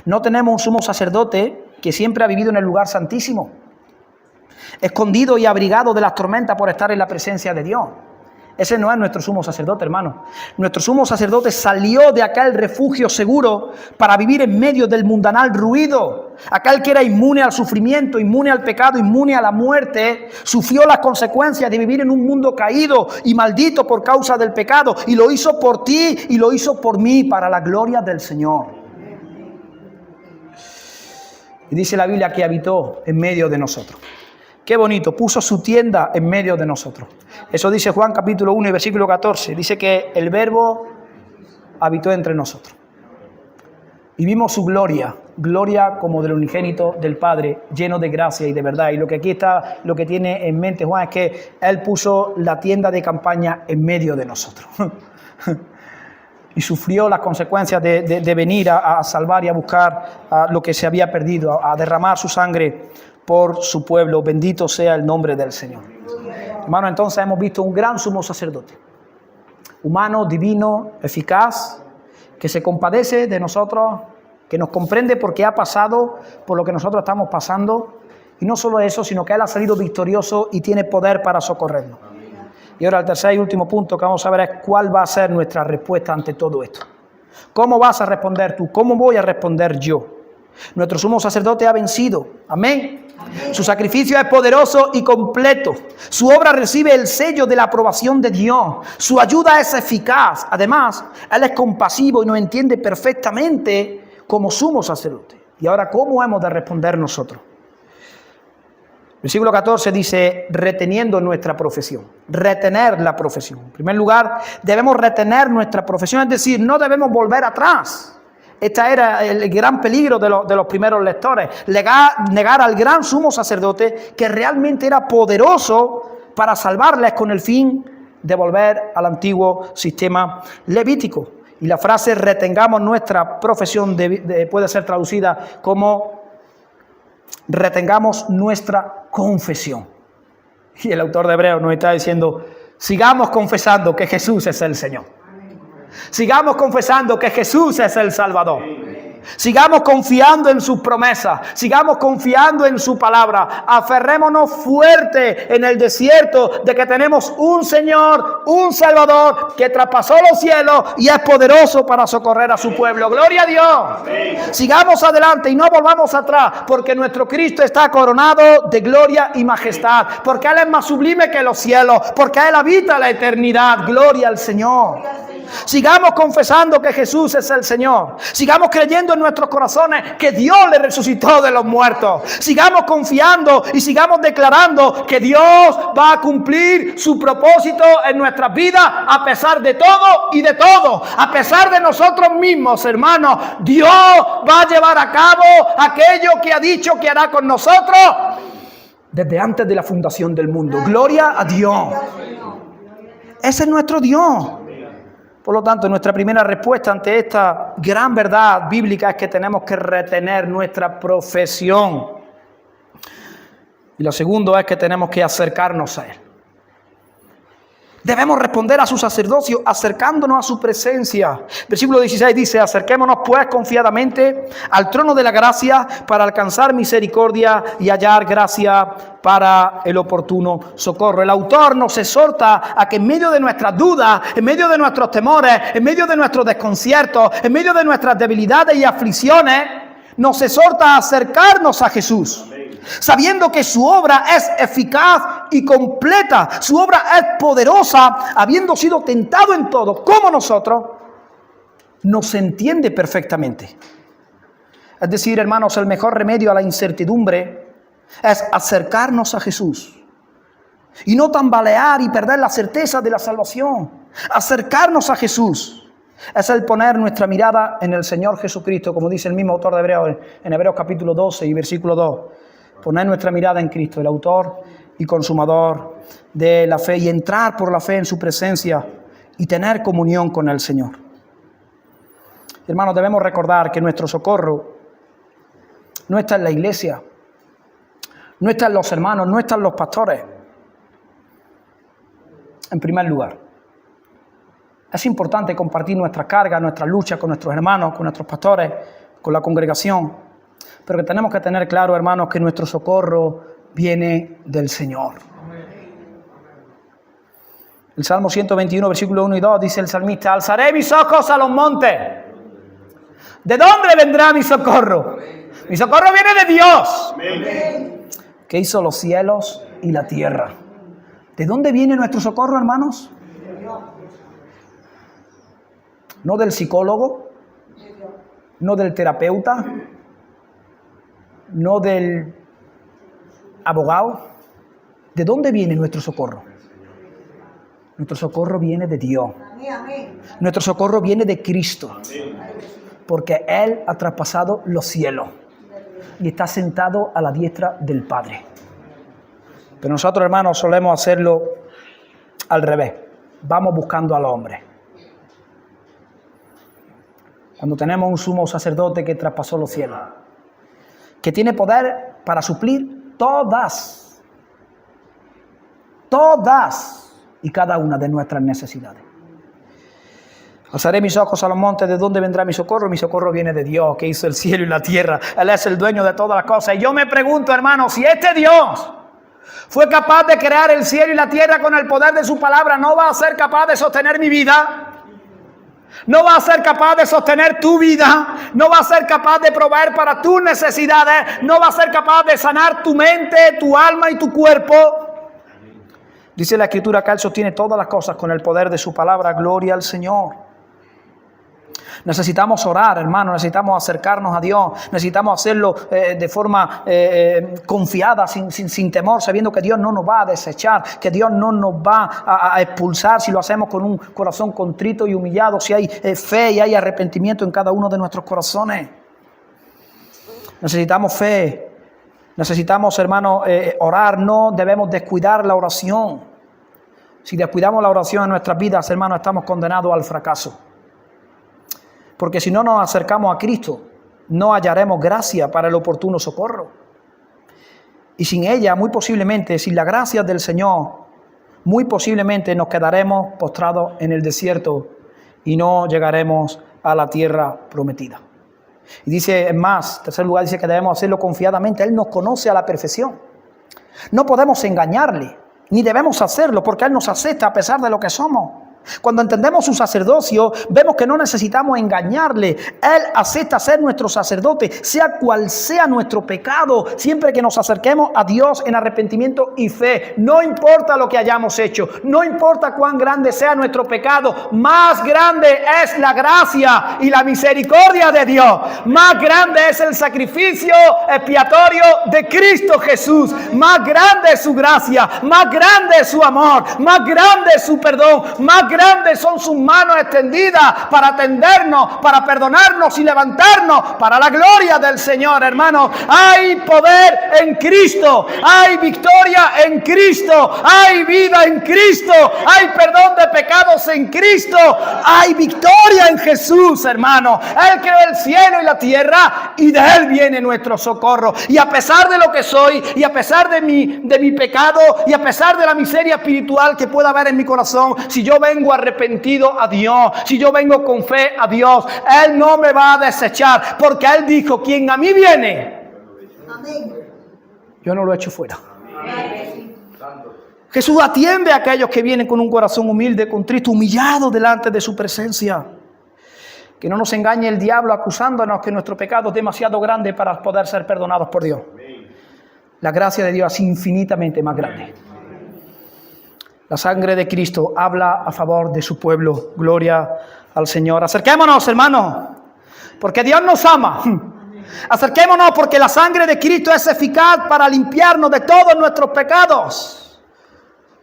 No tenemos un sumo sacerdote que siempre ha vivido en el lugar santísimo, escondido y abrigado de las tormentas por estar en la presencia de Dios. Ese no es nuestro sumo sacerdote, hermano. Nuestro sumo sacerdote salió de aquel refugio seguro para vivir en medio del mundanal ruido. Aquel que era inmune al sufrimiento, inmune al pecado, inmune a la muerte, sufrió las consecuencias de vivir en un mundo caído y maldito por causa del pecado. Y lo hizo por ti y lo hizo por mí, para la gloria del Señor. Y dice la Biblia que habitó en medio de nosotros. Qué bonito, puso su tienda en medio de nosotros. Eso dice Juan capítulo 1 y versículo 14. Dice que el Verbo habitó entre nosotros. y vimos su gloria, gloria como del unigénito del Padre, lleno de gracia y de verdad. Y lo que aquí está, lo que tiene en mente Juan es que Él puso la tienda de campaña en medio de nosotros. Y sufrió las consecuencias de venir a salvar y a buscar lo que se había perdido, a derramar su sangre por su pueblo. Bendito sea el nombre del Señor. Hermano, entonces hemos visto un gran sumo sacerdote, humano, divino, eficaz, que se compadece de nosotros, que nos comprende porque ha pasado por lo que nosotros estamos pasando. Y no solo eso, sino que Él ha salido victorioso y tiene poder para socorrernos. Y ahora el tercer y último punto que vamos a ver es cuál va a ser nuestra respuesta ante todo esto. ¿Cómo vas a responder tú? ¿Cómo voy a responder yo? Nuestro sumo sacerdote ha vencido. Amén. Su sacrificio es poderoso y completo. Su obra recibe el sello de la aprobación de Dios. Su ayuda es eficaz. Además, Él es compasivo y nos entiende perfectamente como sumo sacerdote. Y ahora, ¿cómo hemos de responder nosotros? Versículo 14 dice, reteniendo nuestra profesión. Retener la profesión. En primer lugar, debemos retener nuestra profesión, es decir, no debemos volver atrás. Este era el gran peligro de los primeros lectores, negar al gran sumo sacerdote que realmente era poderoso para salvarles con el fin de volver al antiguo sistema levítico. Y la frase retengamos nuestra profesión puede ser traducida como retengamos nuestra confesión. Y el autor de Hebreos nos está diciendo, sigamos confesando que Jesús es el Señor. Sigamos confesando que Jesús es el Salvador. Sigamos confiando en sus promesas. Sigamos confiando en su palabra. Aferrémonos fuerte en el desierto de que tenemos un Señor, un Salvador que traspasó los cielos y es poderoso para socorrer a su pueblo. ¡Gloria a Dios! Sigamos adelante y no volvamos atrás, porque nuestro Cristo está coronado de gloria y majestad, porque Él es más sublime que los cielos, porque Él habita la eternidad. ¡Gloria al Señor! Sigamos confesando que Jesús es el Señor. Sigamos creyendo en nuestros corazones que Dios le resucitó de los muertos. Sigamos confiando y sigamos declarando que Dios va a cumplir su propósito en nuestras vidas a pesar de todo y de todo. A pesar de nosotros mismos, hermanos, Dios va a llevar a cabo aquello que ha dicho que hará con nosotros desde antes de la fundación del mundo. Gloria a Dios. Ese es nuestro Dios. Por lo tanto, nuestra primera respuesta ante esta gran verdad bíblica es que tenemos que retener nuestra profesión. Y lo segundo es que tenemos que acercarnos a Él. Debemos responder a su sacerdocio acercándonos a su presencia. Versículo 16 dice, acerquémonos pues confiadamente al trono de la gracia para alcanzar misericordia y hallar gracia para el oportuno socorro. El autor nos exhorta a que en medio de nuestras dudas, en medio de nuestros temores, en medio de nuestros desconciertos, en medio de nuestras debilidades y aflicciones, nos exhorta a acercarnos a Jesús. Sabiendo que su obra es eficaz y completa, su obra es poderosa, habiendo sido tentado en todo, como nosotros, nos entiende perfectamente. Es decir, hermanos, el mejor remedio a la incertidumbre es acercarnos a Jesús y no tambalear y perder la certeza de la salvación. Acercarnos a Jesús es el poner nuestra mirada en el Señor Jesucristo, como dice el mismo autor de Hebreos, en Hebreos capítulo 12 y versículo 2. Poner nuestra mirada en Cristo, el autor y consumador de la fe, y entrar por la fe en su presencia y tener comunión con el Señor. Hermanos, debemos recordar que nuestro socorro no está en la iglesia, no está en los hermanos, no está en los pastores. En primer lugar, es importante compartir nuestras cargas, nuestras luchas con nuestros hermanos, con nuestros pastores, con la congregación. Pero que tenemos que tener claro, hermanos, que nuestro socorro viene del Señor. El Salmo 121, versículo 1 y 2, dice el salmista, alzaré mis ojos a los montes. ¿De dónde vendrá mi socorro? Mi socorro viene de Dios, que hizo los cielos y la tierra. ¿De dónde viene nuestro socorro, hermanos? No del psicólogo, no del terapeuta, no del abogado. ¿De dónde viene nuestro socorro? Nuestro socorro viene de Dios. Nuestro socorro viene de Cristo. porque Él ha traspasado los cielos y está sentado a la diestra del Padre. Pero nosotros, hermanos, solemos hacerlo al revés. Vamos buscando al hombre. Cuando tenemos un sumo sacerdote que traspasó los cielos, que tiene poder para suplir todas y cada una de nuestras necesidades. Alzaré mis ojos a los montes, ¿de dónde vendrá mi socorro? Mi socorro viene de Dios, que hizo el cielo y la tierra. Él es el dueño de todas las cosas. Y yo me pregunto, hermano, si este Dios fue capaz de crear el cielo y la tierra con el poder de su palabra, ¿no va a ser capaz de sostener mi vida? ¿No va a ser capaz de sostener tu vida? ¿No va a ser capaz de proveer para tus necesidades? ¿No va a ser capaz de sanar tu mente, tu alma y tu cuerpo? Dice la Escritura que Él sostiene todas las cosas con el poder de su palabra. Gloria al Señor. Necesitamos orar, hermano, necesitamos acercarnos a Dios, necesitamos hacerlo de forma confiada, sin temor, sabiendo que Dios no nos va a desechar, que Dios no nos va a expulsar si lo hacemos con un corazón contrito y humillado, si hay fe y hay arrepentimiento en cada uno de nuestros corazones. Necesitamos fe, necesitamos, hermano, orar, no debemos descuidar la oración. Si descuidamos la oración en nuestras vidas, hermano, estamos condenados al fracaso. Porque si no nos acercamos a Cristo, no hallaremos gracia para el oportuno socorro. Y sin ella, muy posiblemente, sin la gracia del Señor, muy posiblemente nos quedaremos postrados en el desierto y no llegaremos a la tierra prometida. Y dice, en más, en tercer lugar, dice que debemos hacerlo confiadamente. Él nos conoce a la perfección. No podemos engañarle, ni debemos hacerlo, porque Él nos acepta a pesar de lo que somos. Cuando entendemos su sacerdocio, vemos que no necesitamos engañarle. Él acepta ser nuestro sacerdote, sea cual sea nuestro pecado, siempre que nos acerquemos a Dios en arrepentimiento y fe. No importa lo que hayamos hecho, no importa cuán grande sea nuestro pecado, más grande es la gracia y la misericordia de Dios. Más grande es el sacrificio expiatorio de Cristo Jesús. Más grande es su gracia, más grande es su amor, más grande es su perdón, más grandes son sus manos extendidas para atendernos, para perdonarnos y levantarnos para la gloria del Señor, hermano. Hay poder en Cristo, hay victoria en Cristo, hay vida en Cristo, hay perdón de pecados en Cristo, hay victoria en Jesús, hermano. Él creó el cielo y la tierra y de Él viene nuestro socorro. Y a pesar de lo que soy, y a pesar de mi pecado, y a pesar de la miseria espiritual que pueda haber en mi corazón, si yo vengo arrepentido a Dios, si yo vengo con fe a Dios, Él no me va a desechar, porque Él dijo, quien a mí viene, yo no lo echo fuera. Jesús atiende a aquellos que vienen con un corazón humilde, contrito, humillado delante de su presencia. Que no nos engañe el diablo acusándonos que nuestro pecado es demasiado grande para poder ser perdonados por Dios. La gracia de Dios es infinitamente más grande. La sangre de Cristo habla a favor de su pueblo. Gloria al Señor. Acerquémonos, hermanos, porque Dios nos ama. Acerquémonos porque la sangre de Cristo es eficaz para limpiarnos de todos nuestros pecados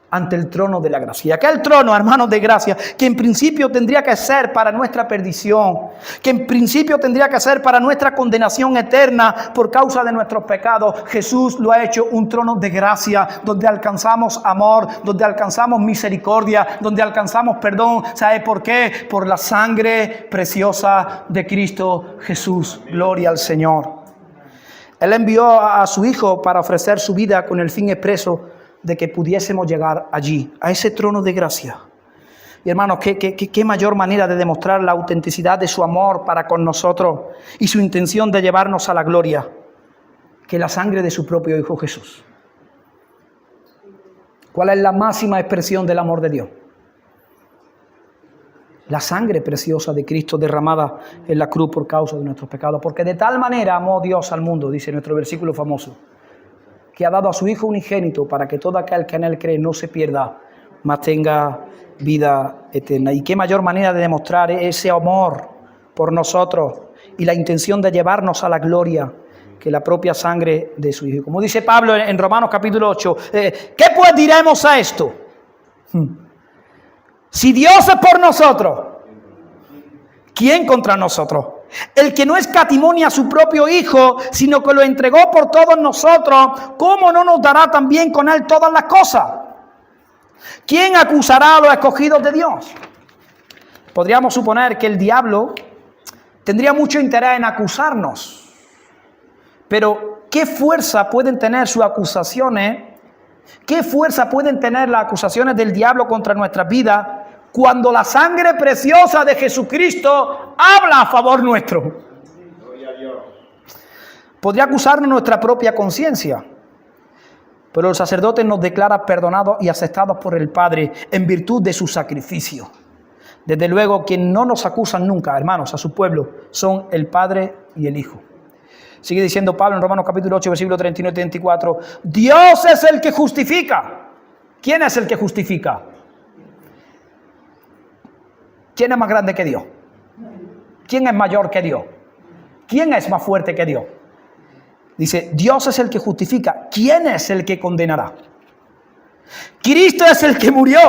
ante el trono de la gracia. Y aquel trono, hermanos, de gracia, que en principio tendría que ser para nuestra perdición, que en principio tendría que ser para nuestra condenación eterna por causa de nuestros pecados, Jesús lo ha hecho un trono de gracia, donde alcanzamos amor, donde alcanzamos misericordia, donde alcanzamos perdón. ¿Sabe por qué? Por la sangre preciosa de Cristo Jesús. Gloria al Señor. Él envió a su Hijo para ofrecer su vida con el fin expreso de que pudiésemos llegar allí, a ese trono de gracia. Y hermanos, qué mayor manera de demostrar la autenticidad de su amor para con nosotros y su intención de llevarnos a la gloria que la sangre de su propio Hijo Jesús. ¿Cuál es la máxima expresión del amor de Dios? La sangre preciosa de Cristo derramada en la cruz por causa de nuestros pecados. Porque de tal manera amó Dios al mundo, dice nuestro versículo famoso, que ha dado a su Hijo unigénito para que todo aquel que en Él cree no se pierda, mas tenga vida eterna. Y qué mayor manera de demostrar ese amor por nosotros y la intención de llevarnos a la gloria que la propia sangre de su Hijo. Como dice Pablo en Romanos capítulo 8, ¿qué pues diremos a esto? Si Dios es por nosotros, ¿quién contra nosotros? El que no escatimó ni a su propio Hijo, sino que lo entregó por todos nosotros, ¿cómo no nos dará también con Él todas las cosas? ¿Quién acusará a los escogidos de Dios? Podríamos suponer que el diablo tendría mucho interés en acusarnos. Pero, ¿qué fuerza pueden tener sus acusaciones? ¿Qué fuerza pueden tener las acusaciones del diablo contra nuestras vidas cuando la sangre preciosa de Jesucristo habla a favor nuestro? Podría acusarnos nuestra propia conciencia, pero el sacerdote nos declara perdonados y aceptados por el Padre en virtud de su sacrificio. Desde luego, quienes no nos acusan nunca, hermanos, a su pueblo, son el Padre y el Hijo. Sigue diciendo Pablo en Romanos capítulo 8, versículo 39 y 34. Dios es el que justifica. ¿Quién es el que justifica? ¿Quién es más grande que Dios? ¿Quién es mayor que Dios? ¿Quién es más fuerte que Dios? Dice, Dios es el que justifica. ¿Quién es el que condenará? Cristo es el que murió,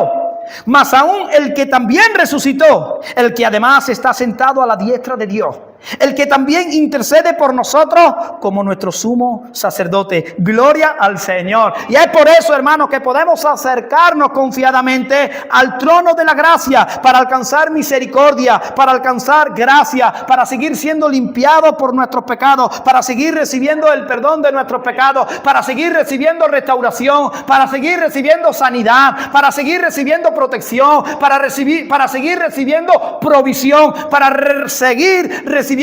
mas aún el que también resucitó, el que además está sentado a la diestra de Dios, el que también intercede por nosotros como nuestro sumo sacerdote. Gloria al Señor. Y es por eso, hermanos, que podemos acercarnos confiadamente al trono de la gracia para alcanzar misericordia, para alcanzar gracia, para seguir siendo limpiados por nuestros pecados, para seguir recibiendo el perdón de nuestros pecados, para seguir recibiendo restauración, para seguir recibiendo sanidad, para seguir recibiendo protección, para seguir recibiendo provisión, para seguir recibiendo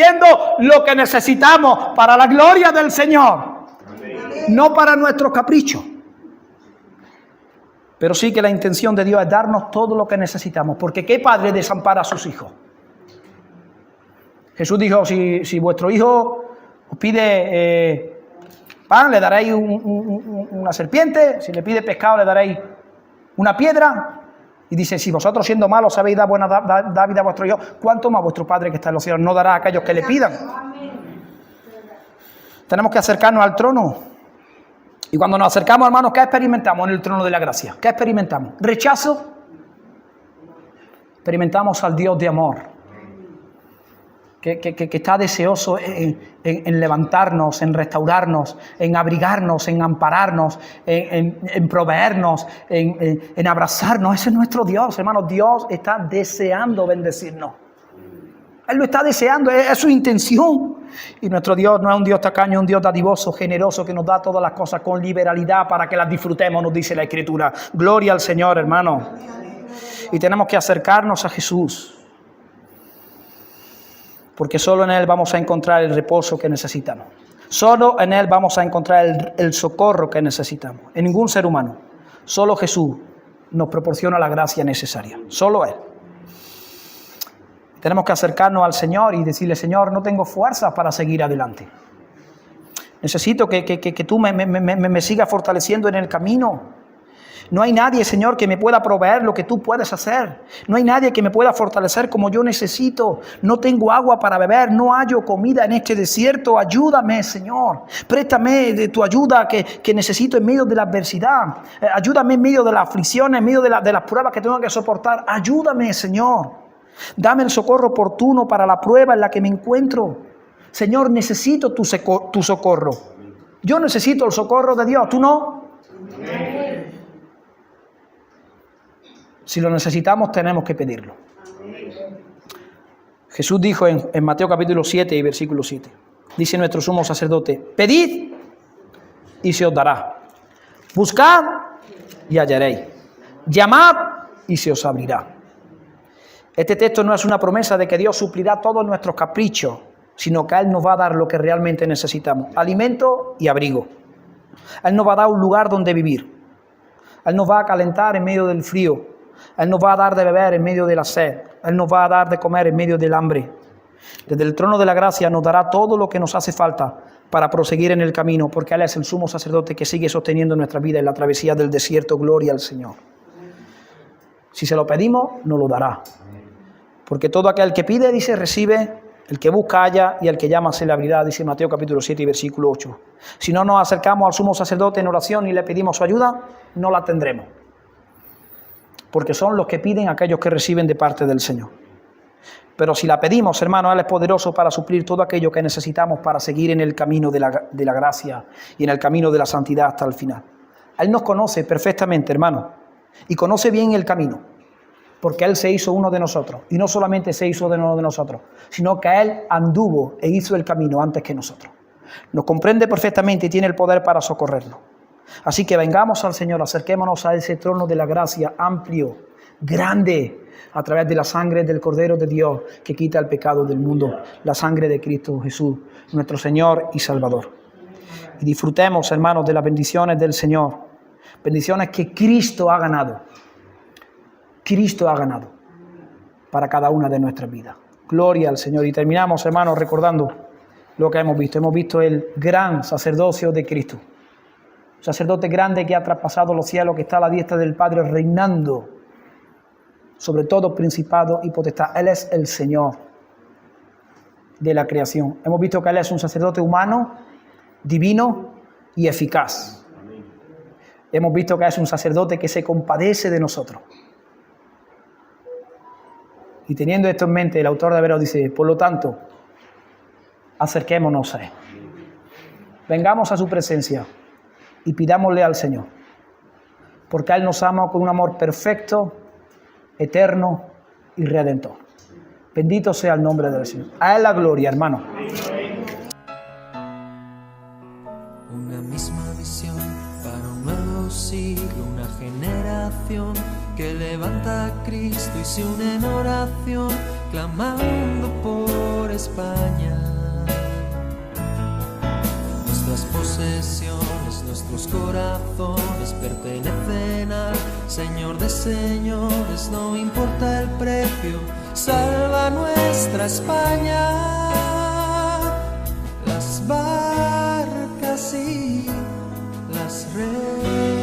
lo que necesitamos para la gloria del Señor. Amén. No para nuestros caprichos. Pero sí que la intención de Dios es darnos todo lo que necesitamos. Porque ¿qué padre desampara a sus hijos? Jesús dijo, si vuestro hijo os pide pan, le daréis una serpiente. Si le pide pescado, le daréis una piedra. Y dice, si vosotros siendo malos sabéis dar vida a vuestro hijo, ¿cuánto más vuestro Padre que está en los cielos no dará a aquellos que le pidan? Tenemos que acercarnos al trono. Y cuando nos acercamos, hermanos, ¿qué experimentamos en el trono de la gracia? ¿Qué experimentamos? ¿Rechazo? Experimentamos al Dios de amor, que está deseoso en levantarnos, en restaurarnos, en abrigarnos, en ampararnos, en proveernos, en abrazarnos. Ese es nuestro Dios, hermanos. Dios está deseando bendecirnos. Él lo está deseando, es su intención. Y nuestro Dios no es un Dios tacaño, es un Dios dadivoso, generoso, que nos da todas las cosas con liberalidad para que las disfrutemos, nos dice la Escritura. Gloria al Señor, hermano. Y tenemos que acercarnos a Jesús, porque solo en Él vamos a encontrar el reposo que necesitamos. Solo en Él vamos a encontrar el socorro que necesitamos. En ningún ser humano. Solo Jesús nos proporciona la gracia necesaria. Solo Él. Tenemos que acercarnos al Señor y decirle, Señor, no tengo fuerzas para seguir adelante. Necesito que tú me sigas fortaleciendo en el camino. No hay nadie, Señor, que me pueda proveer lo que tú puedes hacer. No hay nadie que me pueda fortalecer como yo necesito. No tengo agua para beber, no hallo comida en este desierto. Ayúdame, Señor. Préstame de tu ayuda que necesito en medio de la adversidad. Ayúdame en medio de la aflicción, en medio de las pruebas que tengo que soportar. Ayúdame, Señor. Dame el socorro oportuno para la prueba en la que me encuentro. Señor, necesito tu socorro. Yo necesito el socorro de Dios, ¿tú no? Si lo necesitamos, tenemos que pedirlo. Jesús dijo en Mateo capítulo 7 y versículo 7. Dice nuestro sumo sacerdote, pedid y se os dará. Buscad y hallaréis. Llamad y se os abrirá. Este texto no es una promesa de que Dios suplirá todos nuestros caprichos, sino que Él nos va a dar lo que realmente necesitamos. Alimento y abrigo. Él nos va a dar un lugar donde vivir. Él nos va a calentar en medio del frío. Él nos va a dar de beber en medio de la sed. Él nos va a dar de comer en medio del hambre. Desde el trono de la gracia nos dará todo lo que nos hace falta para proseguir en el camino, porque Él es el sumo sacerdote que sigue sosteniendo nuestra vida en la travesía del desierto. Gloria al Señor. Si se lo pedimos, nos lo dará. Porque todo aquel que pide, dice, recibe. El que busca halla y el que llama se le abrirá, dice Mateo capítulo 7 y versículo 8. Si no nos acercamos al sumo sacerdote en oración y le pedimos su ayuda, no la tendremos. Porque son los que piden aquellos que reciben de parte del Señor. Pero si la pedimos, hermano, Él es poderoso para suplir todo aquello que necesitamos para seguir en el camino de la gracia y en el camino de la santidad hasta el final. Él nos conoce perfectamente, hermano, y conoce bien el camino, porque Él se hizo uno de nosotros. Y no solamente se hizo de uno de nosotros, sino que Él anduvo e hizo el camino antes que nosotros. Nos comprende perfectamente y tiene el poder para socorrernos. Así que vengamos al Señor, acerquémonos a ese trono de la gracia amplio, grande, a través de la sangre del Cordero de Dios que quita el pecado del mundo, la sangre de Cristo Jesús, nuestro Señor y Salvador. Y disfrutemos, hermanos, de las bendiciones del Señor, bendiciones que Cristo ha ganado. Cristo ha ganado para cada una de nuestras vidas. Gloria al Señor. Y terminamos, hermanos, recordando lo que hemos visto. Hemos visto el gran sacerdocio de Cristo. Sacerdote grande que ha traspasado los cielos, que está a la diestra del Padre reinando sobre todo principado y potestad. Él es el Señor de la creación. Hemos visto que Él es un sacerdote humano, divino y eficaz. Hemos visto que es un sacerdote que se compadece de nosotros. Y teniendo esto en mente, el autor de Hebreos dice, por lo tanto, acerquémonos a Él. Vengamos a su presencia y pidámosle al Señor, porque Él nos ama con un amor perfecto, eterno y redentor. Bendito sea el nombre del Señor. A Él la gloria, hermano. Una misma visión para un nuevo siglo, una generación que levanta a Cristo y se une en oración, clamando por España. Nuestras posesiones, nuestros corazones pertenecen al Señor de señores, no importa el precio, salva nuestra España. Las barcas y las redes